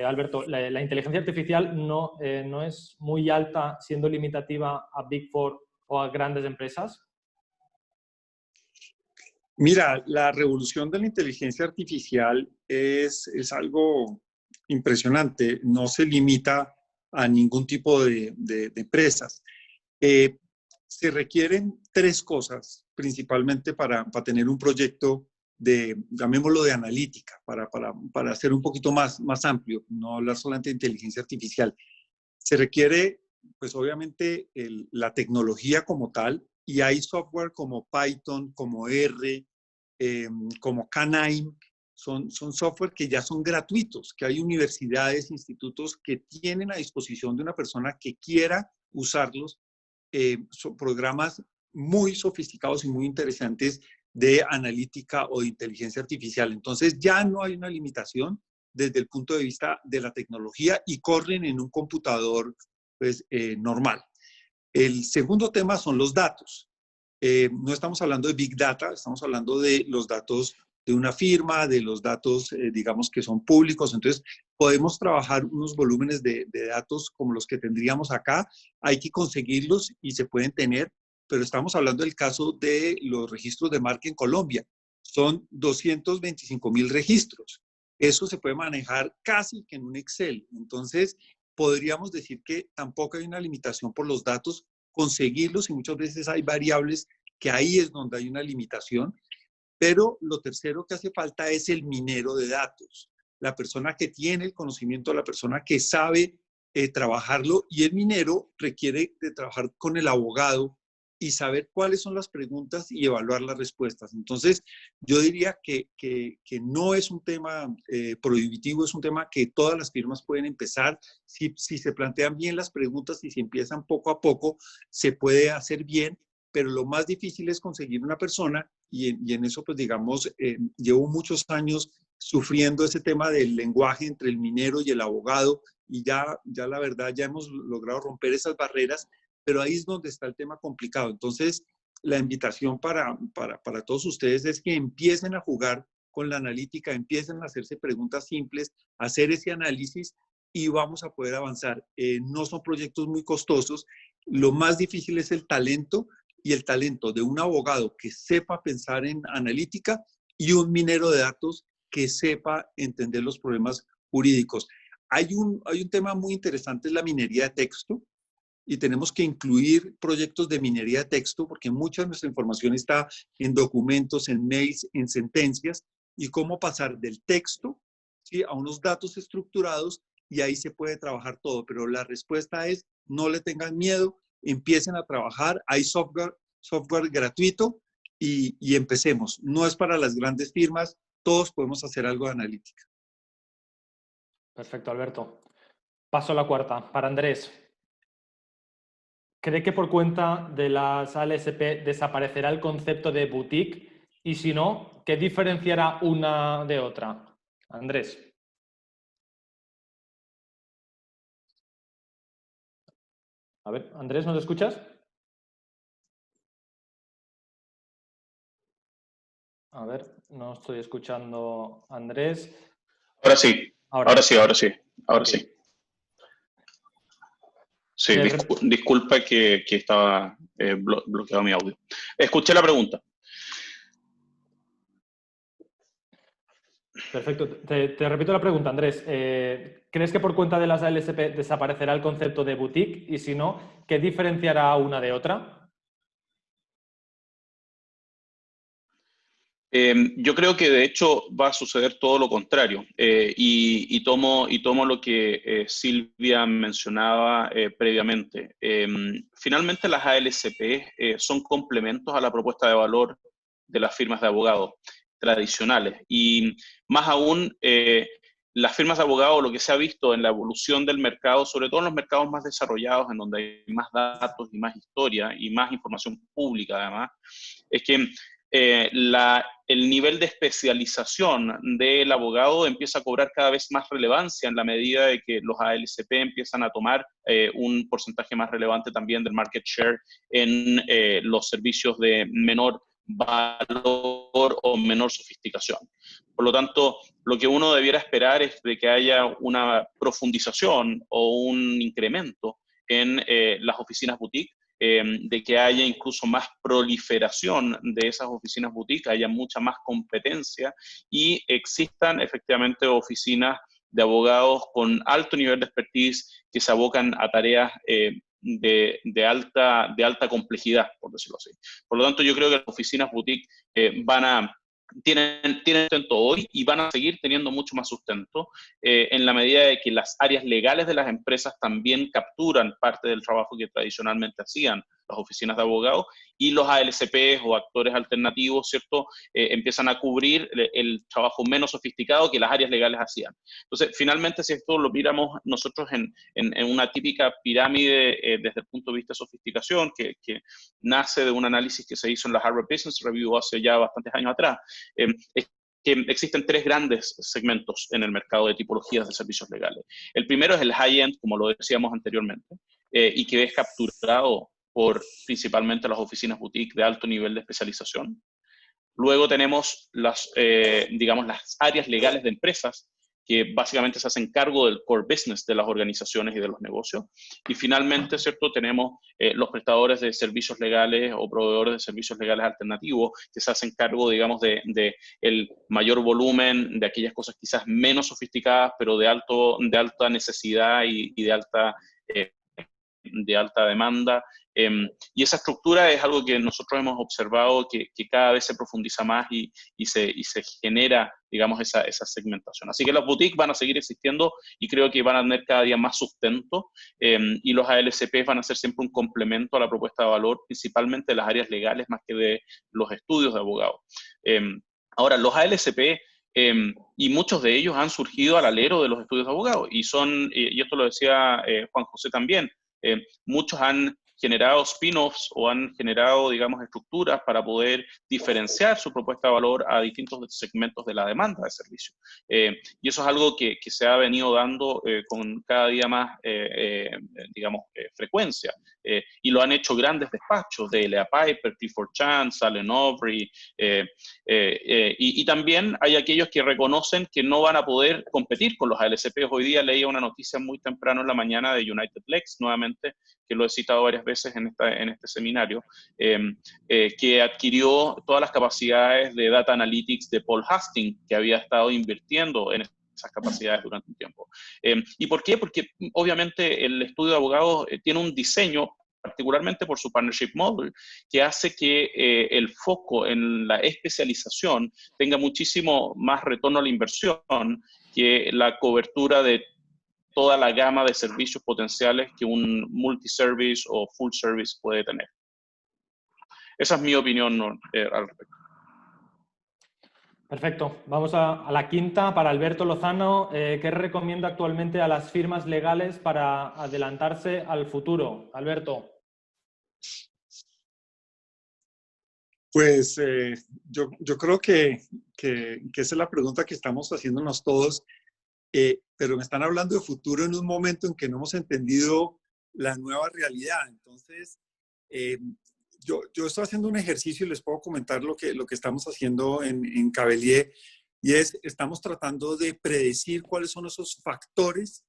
Alberto, la inteligencia artificial no es muy alta, siendo limitativa a Big Four o a grandes empresas. Mira, la revolución de la inteligencia artificial es algo impresionante. No se limita a ningún tipo de empresas. Se requieren tres cosas principalmente para tener un proyecto llamémoslo de analítica, para hacer un poquito más amplio, no hablar solamente de inteligencia artificial. Se requiere, pues obviamente, la tecnología como tal, y hay software como Python, como R, como Canine, son software que ya son gratuitos, que hay universidades, institutos que tienen a disposición de una persona que quiera usarlos. Son programas muy sofisticados y muy interesantes de analítica o de inteligencia artificial. Entonces ya no hay una limitación desde el punto de vista de la tecnología y corren en un computador pues, normal. El segundo tema son los datos. No estamos hablando de Big Data, estamos hablando de los datos de una firma, de los datos, digamos, que son públicos. Entonces, podemos trabajar unos volúmenes de datos como los que tendríamos acá. Hay que conseguirlos y se pueden tener, pero estamos hablando del caso de los registros de marca en Colombia. Son 225.000 registros. Eso se puede manejar casi que en un Excel. Entonces, podríamos decir que tampoco hay una limitación por los datos, conseguirlos, y muchas veces hay variables que ahí es donde hay una limitación. Pero lo tercero que hace falta es el minero de datos, la persona que tiene el conocimiento, la persona que sabe trabajarlo, y el minero requiere de trabajar con el abogado y saber cuáles son las preguntas y evaluar las respuestas. Entonces, yo diría que no es un tema prohibitivo, es un tema que todas las firmas pueden empezar. Si se plantean bien las preguntas y si empiezan poco a poco, se puede hacer bien, pero lo más difícil es conseguir una persona, y en eso, pues digamos, llevo muchos años sufriendo ese tema del lenguaje entre el minero y el abogado, y ya la verdad, ya hemos logrado romper esas barreras, pero ahí es donde está el tema complicado. Entonces, la invitación para todos ustedes es que empiecen a jugar con la analítica, empiecen a hacerse preguntas simples, a hacer ese análisis, y vamos a poder avanzar. No son proyectos muy costosos, lo más difícil es el talento, y el talento de un abogado que sepa pensar en analítica y un minero de datos que sepa entender los problemas jurídicos. Hay un tema muy interesante, es la minería de texto, y tenemos que incluir proyectos de minería de texto porque mucha de nuestra información está en documentos, en mails, en sentencias, y cómo pasar del texto, ¿sí?, a unos datos estructurados, y ahí se puede trabajar todo. Pero la respuesta es: no le tengan miedo, empiecen a trabajar, hay software gratuito, y empecemos. No es para las grandes firmas, todos podemos hacer algo de analítica. Perfecto, Alberto. Paso a la cuarta, para Andrés. ¿Cree que por cuenta de las ALSP desaparecerá el concepto de boutique? Y si no, ¿qué diferenciará una de otra? Andrés. A ver, Andrés, ¿nos escuchas? A ver, no estoy escuchando a Andrés. Ahora sí, ahora sí. Okay. Sí, disculpa que estaba bloqueado mi audio. Escuché la pregunta. Perfecto. Te repito la pregunta, Andrés. ¿Crees que por cuenta de las ALSP desaparecerá el concepto de boutique? Y si no, ¿qué diferenciará una de otra? Yo creo que de hecho va a suceder todo lo contrario, y tomo lo que Silvia mencionaba previamente. Finalmente las ALSP son complementos a la propuesta de valor de las firmas de abogados tradicionales, y más aún las firmas de abogados, lo que se ha visto en la evolución del mercado, sobre todo en los mercados más desarrollados, en donde hay más datos y más historia y más información pública además, es que el nivel de especialización del abogado empieza a cobrar cada vez más relevancia en la medida de que los ALCP empiezan a tomar un porcentaje más relevante también del market share en los servicios de menor valor o menor sofisticación. Por lo tanto, lo que uno debiera esperar es de que haya una profundización o un incremento en las oficinas boutique, de que haya incluso más proliferación de esas oficinas boutique, haya mucha más competencia y existan efectivamente oficinas de abogados con alto nivel de expertise que se abocan a tareas de alta complejidad, por decirlo así. Por lo tanto, yo creo que las oficinas boutique tienen sustento hoy y van a seguir teniendo mucho más sustento en la medida de que las áreas legales de las empresas también capturan parte del trabajo que tradicionalmente hacían las oficinas de abogados, y los ALCPs o actores alternativos, ¿cierto? Empiezan a cubrir el trabajo menos sofisticado que las áreas legales hacían. Entonces, finalmente, si esto lo miramos nosotros en una típica pirámide desde el punto de vista de sofisticación, que nace de un análisis que se hizo en la Harvard Business Review hace ya bastantes años atrás, es que existen tres grandes segmentos en el mercado de tipologías de servicios legales. El primero es el high-end, como lo decíamos anteriormente, y que es capturado por principalmente las oficinas boutique de alto nivel de especialización. Luego tenemos digamos, las áreas legales de empresas, que básicamente se hacen cargo del core business de las organizaciones y de los negocios. Y finalmente, ¿cierto?, tenemos los prestadores de servicios legales o proveedores de servicios legales alternativos que se hacen cargo, digamos, de el mayor volumen, de aquellas cosas quizás menos sofisticadas, pero de alta necesidad y de alta demanda. Y esa estructura es algo que nosotros hemos observado que cada vez se profundiza más y se genera, digamos, esa segmentación. Así que las boutiques van a seguir existiendo y creo que van a tener cada día más sustento, y los ALCPs van a ser siempre un complemento a la propuesta de valor, principalmente de las áreas legales más que de los estudios de abogados. Ahora, los ALCP, y muchos de ellos han surgido al alero de los estudios de abogados, y esto lo decía Juan José también, muchos han generado spin-offs o han generado, digamos, estructuras para poder diferenciar su propuesta de valor a distintos segmentos de la demanda de servicio. Y eso es algo que se ha venido dando con cada día más, digamos, frecuencia. Y lo han hecho grandes despachos de L.A. Piper, Clifford Chance, Allen Overy, y también hay aquellos que reconocen que no van a poder competir con los ALCPs. Hoy día leía una noticia muy temprano en la mañana de United Lex, nuevamente, que lo he citado varias veces en este seminario, que adquirió todas las capacidades de Data Analytics de Paul Hastings, que había estado invirtiendo en esas capacidades durante un tiempo. ¿Y por qué? Porque obviamente el estudio de abogados tiene un diseño, particularmente por su partnership model, que hace que el foco en la especialización tenga muchísimo más retorno a la inversión que la cobertura de toda la gama de servicios potenciales que un multiservice o full service puede tener. Esa es mi opinión al respecto. Perfecto. Vamos a la quinta para Alberto Lozano. ¿Qué recomienda actualmente a las firmas legales para adelantarse al futuro? Alberto. Pues yo creo que esa es la pregunta que estamos haciéndonos todos. Pero me están hablando de futuro en un momento en que no hemos entendido la nueva realidad. Entonces, yo estoy haciendo un ejercicio y les puedo comentar lo que estamos haciendo en Cavelier, y estamos tratando de predecir cuáles son esos factores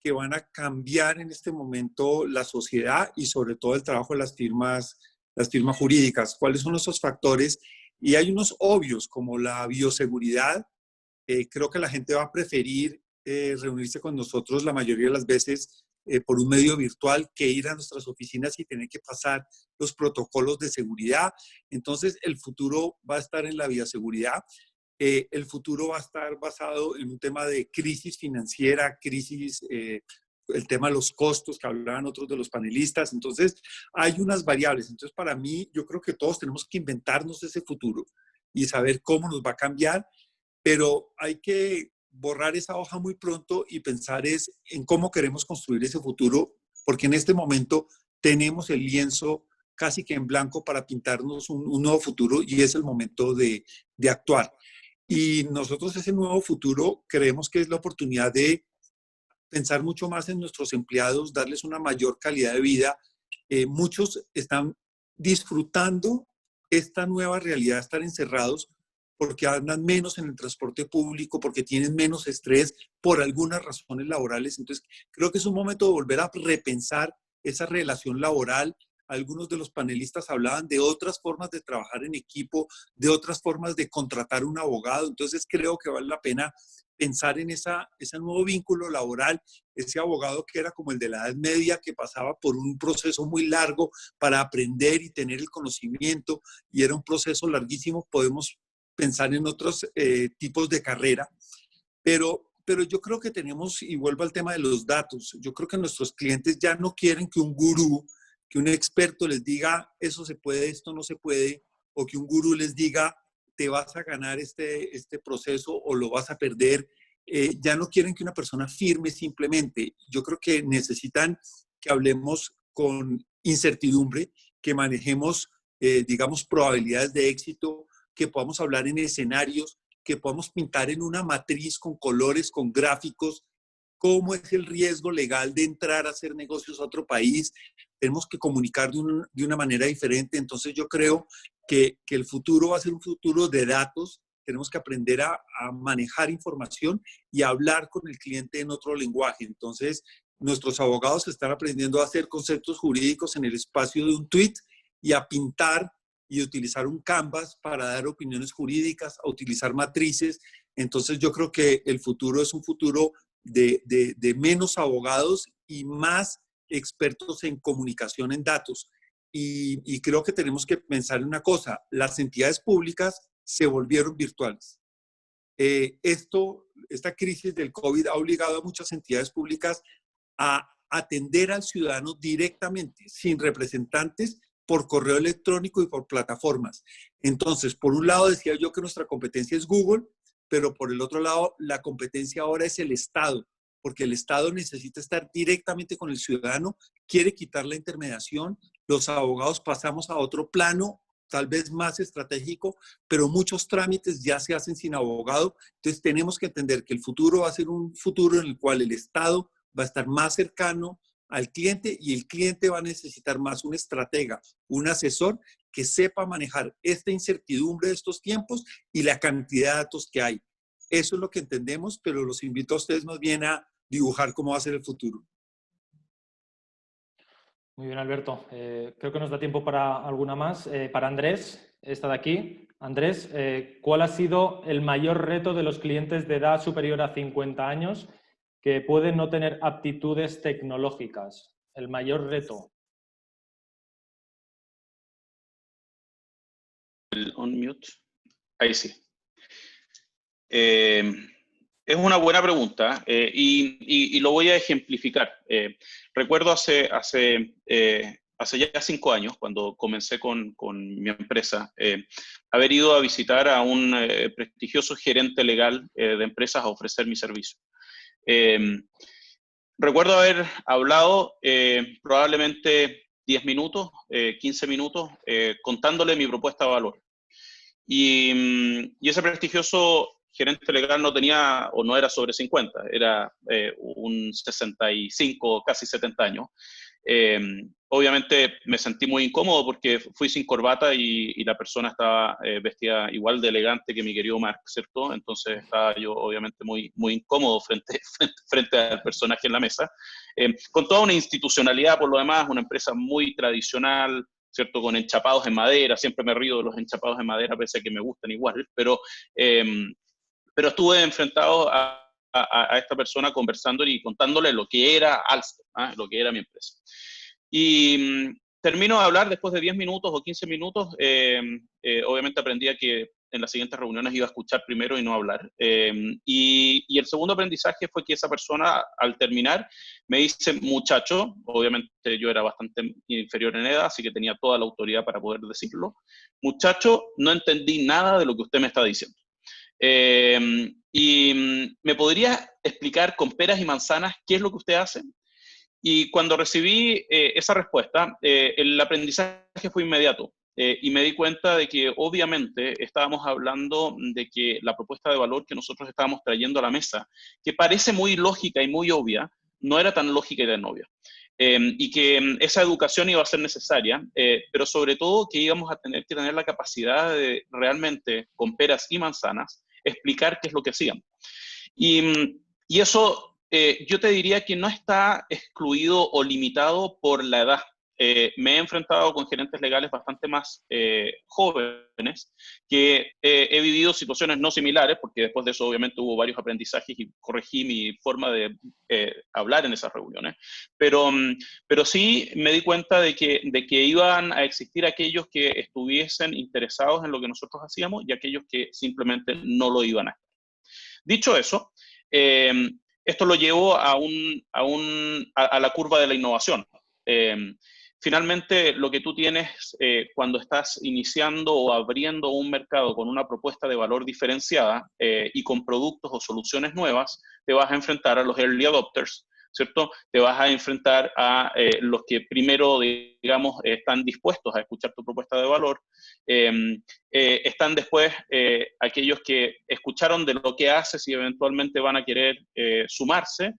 que van a cambiar en este momento la sociedad y sobre todo el trabajo de las firmas jurídicas. ¿Cuáles son esos factores? Y hay unos obvios como la bioseguridad. Creo que la gente va a preferir reunirse con nosotros la mayoría de las veces por un medio virtual que ir a nuestras oficinas y tener que pasar los protocolos de seguridad. Entonces, el futuro va a estar en la bioseguridad. El futuro va a estar basado en un tema de crisis financiera, el tema de los costos que hablaban otros de los panelistas. Entonces, hay unas variables. Entonces, para mí, yo creo que todos tenemos que inventarnos ese futuro y saber cómo nos va a cambiar. Pero hay que borrar esa hoja muy pronto y pensar en cómo queremos construir ese futuro, porque en este momento tenemos el lienzo casi que en blanco para pintarnos un nuevo futuro y es el momento de actuar. Y nosotros ese nuevo futuro creemos que es la oportunidad de pensar mucho más en nuestros empleados, darles una mayor calidad de vida. Muchos están disfrutando esta nueva realidad, estar encerrados, porque andan menos en el transporte público, porque tienen menos estrés por algunas razones laborales. Entonces, creo que es un momento de volver a repensar esa relación laboral. Algunos de los panelistas hablaban de otras formas de trabajar en equipo, de otras formas de contratar un abogado. Entonces, creo que vale la pena pensar en ese nuevo vínculo laboral, ese abogado que era como el de la Edad Media, que pasaba por un proceso muy largo para aprender y tener el conocimiento, y era un proceso larguísimo. Podemos pensar en otros tipos de carrera, pero yo creo que tenemos, y vuelvo al tema de los datos, yo creo que nuestros clientes ya no quieren que un gurú, que un experto les diga, eso se puede, esto no se puede, o que un gurú les diga, te vas a ganar este proceso o lo vas a perder. Ya no quieren que una persona firme simplemente. Yo creo que necesitan que hablemos con incertidumbre, que manejemos, digamos, probabilidades de éxito, que podamos hablar en escenarios, que podamos pintar en una matriz con colores, con gráficos, cómo es el riesgo legal de entrar a hacer negocios a otro país. Tenemos que comunicar de una manera diferente. Entonces yo creo que el futuro va a ser un futuro de datos. Tenemos que aprender a manejar información y a hablar con el cliente en otro lenguaje. Entonces, nuestros abogados están aprendiendo a hacer conceptos jurídicos en el espacio de un tweet y a pintar y utilizar un canvas para dar opiniones jurídicas, a utilizar matrices. Entonces, yo creo que el futuro es un futuro de menos abogados y más expertos en comunicación en datos. Y creo que tenemos que pensar en una cosa, las entidades públicas se volvieron virtuales. Esta crisis del COVID ha obligado a muchas entidades públicas a atender al ciudadano directamente, sin representantes, por correo electrónico y por plataformas. Entonces, por un lado decía yo que nuestra competencia es Google, pero por el otro lado, la competencia ahora es el Estado, porque el Estado necesita estar directamente con el ciudadano, quiere quitar la intermediación, los abogados pasamos a otro plano, tal vez más estratégico, pero muchos trámites ya se hacen sin abogado. Entonces tenemos que entender que el futuro va a ser un futuro en el cual el Estado va a estar más cercano al cliente y el cliente va a necesitar más un estratega, un asesor que sepa manejar esta incertidumbre de estos tiempos y la cantidad de datos que hay. Eso es lo que entendemos, pero los invito a ustedes más bien a dibujar cómo va a ser el futuro. Muy bien, Alberto. Creo que nos da tiempo para alguna más. Para Andrés, está de aquí. Andrés, ¿cuál ha sido el mayor reto de los clientes de edad superior a 50 años que pueden no tener aptitudes tecnológicas? El mayor reto. El unmute. Ahí sí. Es una buena pregunta y lo voy a ejemplificar. Recuerdo hace ya 5 años, cuando comencé con mi empresa, haber ido a visitar a un prestigioso gerente legal de empresas a ofrecer mi servicio. Recuerdo haber hablado probablemente 10 minutos, 15 minutos, contándole mi propuesta de valor. Y ese prestigioso gerente legal no tenía, o no era sobre 50, era un 65, casi 70 años. Obviamente me sentí muy incómodo porque fui sin corbata y la persona estaba vestida igual de elegante que mi querido Mark, ¿cierto? Entonces estaba yo obviamente muy incómodo frente al personaje en la mesa. Con toda una institucionalidad, por lo demás, una empresa muy tradicional, ¿cierto? Con enchapados en madera, siempre me río de los enchapados en madera, pese a que me gustan igual, pero estuve enfrentado a esta persona conversando y contándole lo que era Alstom, lo que era mi empresa. Y termino de hablar después de 10 minutos o 15 minutos. Obviamente aprendí a que en las siguientes reuniones iba a escuchar primero y no hablar. Y el segundo aprendizaje fue que esa persona, al terminar, me dice, muchacho, obviamente yo era bastante inferior en edad, así que tenía toda la autoridad para poder decirlo, muchacho, no entendí nada de lo que usted me está diciendo. Y me podría explicar con peras y manzanas qué es lo que usted hace. Y cuando recibí esa respuesta, el aprendizaje fue inmediato. Y me di cuenta de que obviamente estábamos hablando de que la propuesta de valor que nosotros estábamos trayendo a la mesa, que parece muy lógica y muy obvia, no era tan lógica y tan obvia. Y que esa educación iba a ser necesaria, pero sobre todo que íbamos a tener que tener la capacidad de realmente, con peras y manzanas, explicar qué es lo que hacían. Y eso yo te diría que no está excluido o limitado por la edad. Me he enfrentado con gerentes legales bastante más jóvenes que he vivido situaciones no similares, porque después de eso obviamente hubo varios aprendizajes y corregí mi forma de hablar en esas reuniones, pero sí me di cuenta de que iban a existir aquellos que estuviesen interesados en lo que nosotros hacíamos y aquellos que simplemente no lo iban a hacer. Dicho eso, esto lo llevó a la curva de la innovación. Finalmente, lo que tú tienes cuando estás iniciando o abriendo un mercado con una propuesta de valor diferenciada y con productos o soluciones nuevas, te vas a enfrentar a los early adopters, ¿cierto? Te vas a enfrentar a los que primero, digamos, están dispuestos a escuchar tu propuesta de valor. Están después aquellos que escucharon de lo que haces y eventualmente van a querer sumarse.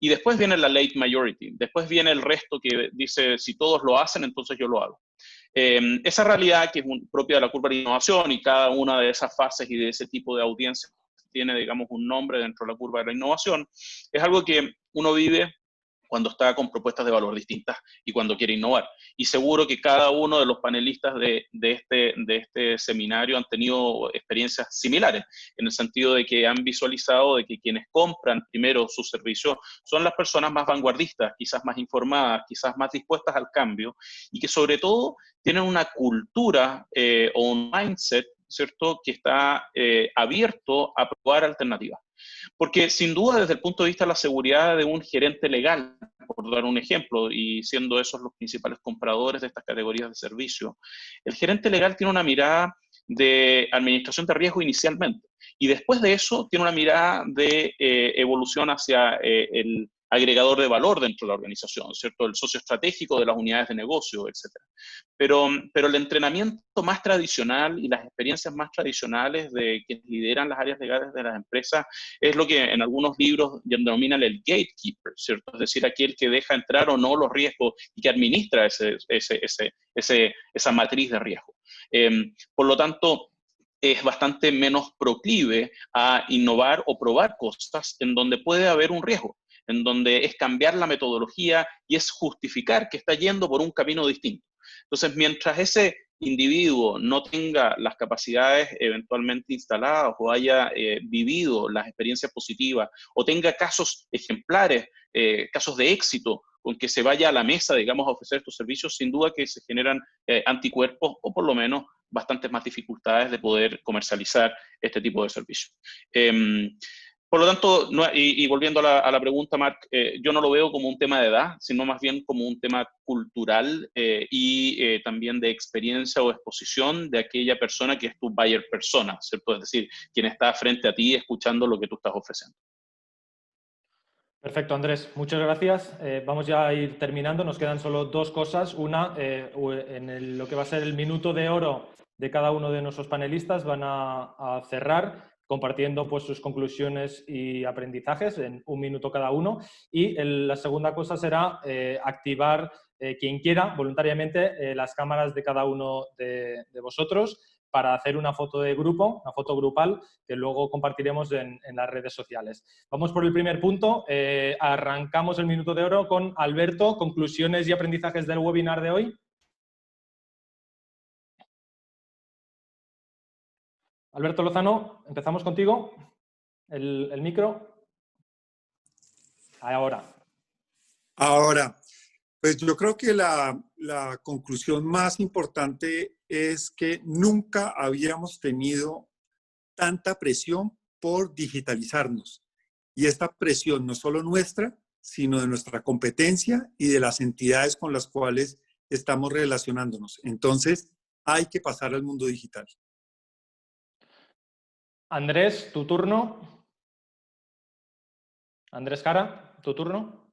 Y después viene la late majority. Después viene el resto que dice, si todos lo hacen, entonces yo lo hago. Esa realidad que es propia de la curva de innovación y cada una de esas fases y de ese tipo de audiencia tiene, digamos, un nombre dentro de la curva de la innovación, es algo que uno vive cuando está con propuestas de valor distintas y cuando quiere innovar. Y seguro que cada uno de los panelistas de este seminario han tenido experiencias similares, en el sentido de que han visualizado de que quienes compran primero sus servicios son las personas más vanguardistas, quizás más informadas, quizás más dispuestas al cambio, y que sobre todo tienen una cultura o un mindset, ¿cierto?, que está abierto a probar alternativas. Porque sin duda, desde el punto de vista de la seguridad de un gerente legal, por dar un ejemplo, y siendo esos los principales compradores de estas categorías de servicio, el gerente legal tiene una mirada de administración de riesgo inicialmente, y después de eso tiene una mirada de evolución hacia el agregador de valor dentro de la organización, ¿cierto? El socio estratégico de las unidades de negocio, etc. Pero el entrenamiento más tradicional y las experiencias más tradicionales de quienes lideran las áreas legales de las empresas es lo que en algunos libros denominan el gatekeeper, ¿cierto? Es decir, aquel que deja entrar o no los riesgos y que administra esa matriz de riesgo. Por lo tanto, es bastante menos proclive a innovar o probar cosas en donde puede haber un riesgo, en donde es cambiar la metodología y es justificar que está yendo por un camino distinto. Entonces, mientras ese individuo no tenga las capacidades eventualmente instaladas o haya vivido las experiencias positivas o tenga casos ejemplares, casos de éxito con que se vaya a la mesa, digamos, a ofrecer estos servicios, sin duda que se generan anticuerpos o por lo menos bastantes más dificultades de poder comercializar este tipo de servicios. Por lo tanto, y volviendo a la pregunta, Marc, yo no lo veo como un tema de edad, sino más bien como un tema cultural y también de experiencia o exposición de aquella persona que es tu buyer persona, ¿cierto? Es decir, quien está frente a ti escuchando lo que tú estás ofreciendo. Perfecto, Andrés. Muchas gracias. Vamos ya a ir terminando. Nos quedan solo dos cosas. Una, en lo que va a ser el minuto de oro de cada uno de nuestros panelistas, van a cerrar compartiendo pues, sus conclusiones y aprendizajes en un minuto cada uno. Y la segunda cosa será activar, quien quiera, voluntariamente, las cámaras de cada uno de vosotros para hacer una foto de grupo, una foto grupal, que luego compartiremos en las redes sociales. Vamos por el primer punto. Arrancamos el minuto de oro con Alberto. Conclusiones y aprendizajes del webinar de hoy. Alberto Lozano, empezamos contigo. El micro. Ahora. Pues yo creo que la conclusión más importante es que nunca habíamos tenido tanta presión por digitalizarnos. Y esta presión no solo nuestra, sino de nuestra competencia y de las entidades con las cuales estamos relacionándonos. Entonces, hay que pasar al mundo digital. Andrés, tu turno. Andrés Jara, tu turno.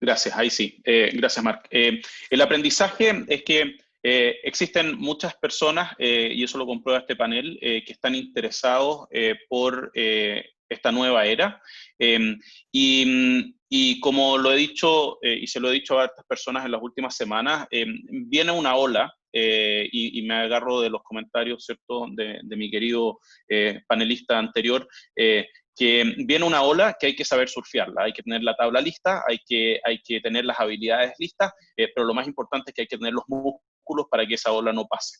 Gracias, ahí sí. Gracias, Marc. El aprendizaje es que existen muchas personas, y eso lo comprueba este panel, que están interesados por esta nueva era. Y como lo he dicho, y se lo he dicho a estas personas en las últimas semanas, viene una ola, y me agarro de los comentarios, ¿cierto?, de mi querido panelista anterior, que viene una ola que hay que saber surfearla, hay que tener la tabla lista, hay que tener las habilidades listas, pero lo más importante es que hay que tener los músculos para que esa ola no pase.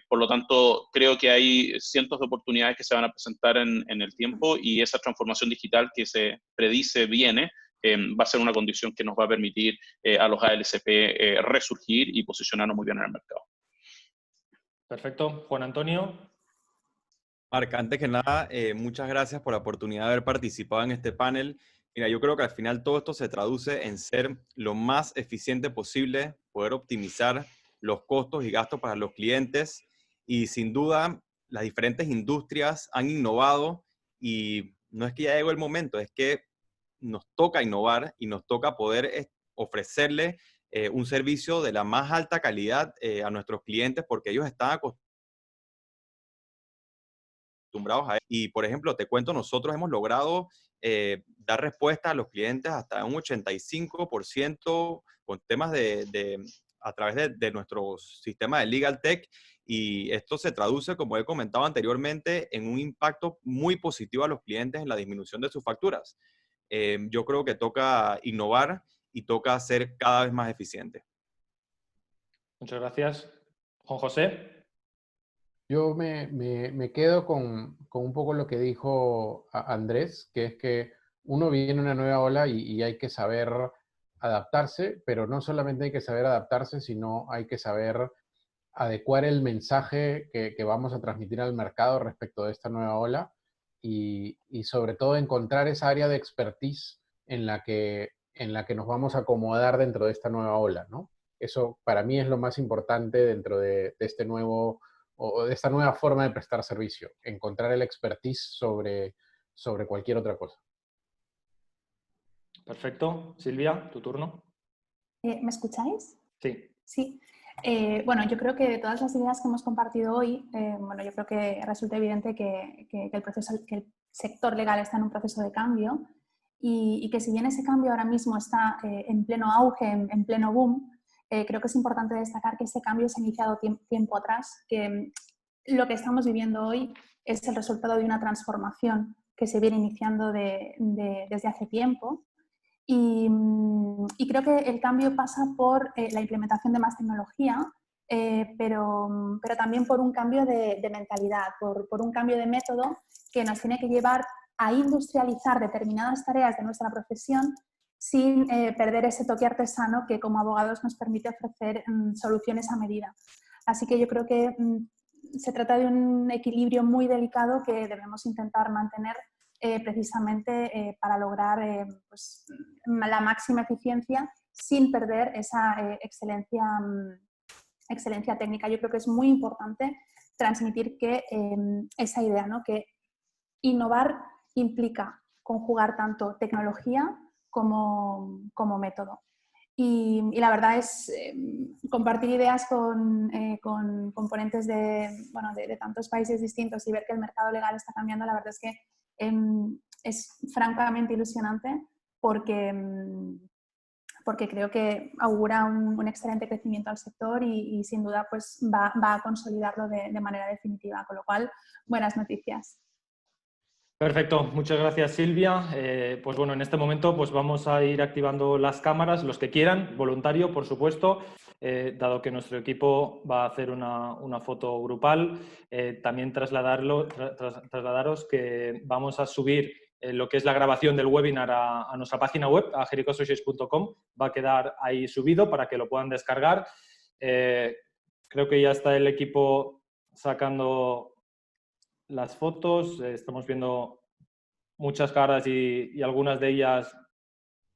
Por lo tanto, creo que hay cientos de oportunidades que se van a presentar en el tiempo, y esa transformación digital que se predice viene, va a ser una condición que nos va a permitir a los ALCP resurgir y posicionarnos muy bien en el mercado. Perfecto. Juan Antonio. Marc, antes que nada, muchas gracias por la oportunidad de haber participado en este panel. Mira, yo creo que al final todo esto se traduce en ser lo más eficiente posible, poder optimizar los costos y gastos para los clientes, y sin duda las diferentes industrias han innovado, y no es que ya llegó el momento, es que nos toca innovar y nos toca poder ofrecerle un servicio de la más alta calidad a nuestros clientes, porque ellos están acostumbrados a eso. Y, por ejemplo, te cuento, nosotros hemos logrado dar respuesta a los clientes hasta un 85% con temas a través de nuestro sistema de Legal Tech, y esto se traduce, como he comentado anteriormente, en un impacto muy positivo a los clientes en la disminución de sus facturas. Yo creo que toca innovar y toca ser cada vez más eficiente. Muchas gracias. Juan José. Yo me quedo con un poco lo que dijo Andrés, que es que uno viene una nueva ola y hay que saber adaptarse, pero no solamente hay que saber adaptarse, sino hay que saber adecuar el mensaje que vamos a transmitir al mercado respecto de esta nueva ola, y sobre todo encontrar esa área de expertise en la que nos vamos a acomodar dentro de esta nueva ola, ¿no? Eso para mí es lo más importante dentro de este nuevo, o de esta nueva forma de prestar servicio, encontrar el expertise sobre cualquier otra cosa. Perfecto. Silvia, tu turno. ¿Me escucháis? Sí. Sí. Bueno, yo creo que de todas las ideas que hemos compartido hoy, bueno, yo creo que resulta evidente que el sector legal está en un proceso de cambio, y que si bien ese cambio ahora mismo está en pleno auge, en pleno boom, creo que es importante destacar que ese cambio se ha iniciado tiempo atrás, que lo que estamos viviendo hoy es el resultado de una transformación que se viene iniciando desde hace tiempo. Y creo que el cambio pasa por la implementación de más tecnología, pero también por un cambio de mentalidad, por un cambio de método que nos tiene que llevar a industrializar determinadas tareas de nuestra profesión sin perder ese toque artesano que como abogados nos permite ofrecer soluciones a medida. Así que yo creo que se trata de un equilibrio muy delicado que debemos intentar mantener precisamente para lograr pues, la máxima eficiencia sin perder esa excelencia técnica. Yo creo que es muy importante transmitir que esa idea, ¿no? Que innovar implica conjugar tanto tecnología como método. Y la verdad es compartir ideas con ponentes de tantos países distintos y ver que el mercado legal está cambiando, la verdad es que es francamente ilusionante porque creo que augura un excelente crecimiento al sector y sin duda pues, va a consolidarlo de manera definitiva, con lo cual, buenas noticias. Perfecto, muchas gracias Silvia. Pues bueno, en este momento pues vamos a ir activando las cámaras, los que quieran, voluntario por supuesto, dado que nuestro equipo va a hacer una foto grupal. También trasladaros que vamos a subir lo que es la grabación del webinar a nuestra página web, a jericoassociates.com. Va a quedar ahí subido para que lo puedan descargar. Creo que ya está el equipo sacando las fotos, estamos viendo muchas caras y algunas de ellas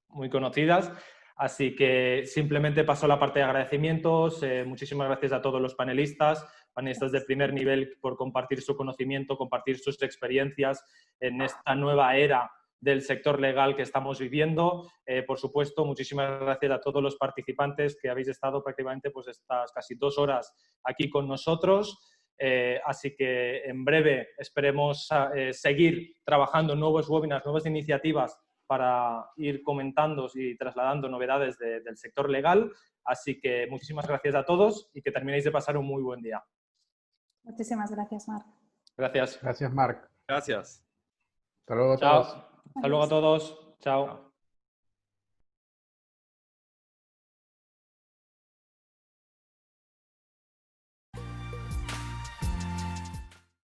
muy conocidas, así que simplemente paso a la parte de agradecimientos. Muchísimas gracias a todos los panelistas de primer nivel por compartir su conocimiento, compartir sus experiencias en esta nueva era del sector legal que estamos viviendo. Por supuesto, muchísimas gracias a todos los participantes que habéis estado prácticamente pues, estas casi 2 horas aquí con nosotros. Así que en breve esperemos seguir trabajando en nuevos webinars, nuevas iniciativas para ir comentando y trasladando novedades del sector legal. Así que muchísimas gracias a todos y que terminéis de pasar un muy buen día. Muchísimas gracias, Marc. Gracias. Gracias, Marc. Gracias. Hasta luego a Chao. todos. Hasta luego a todos. Chao.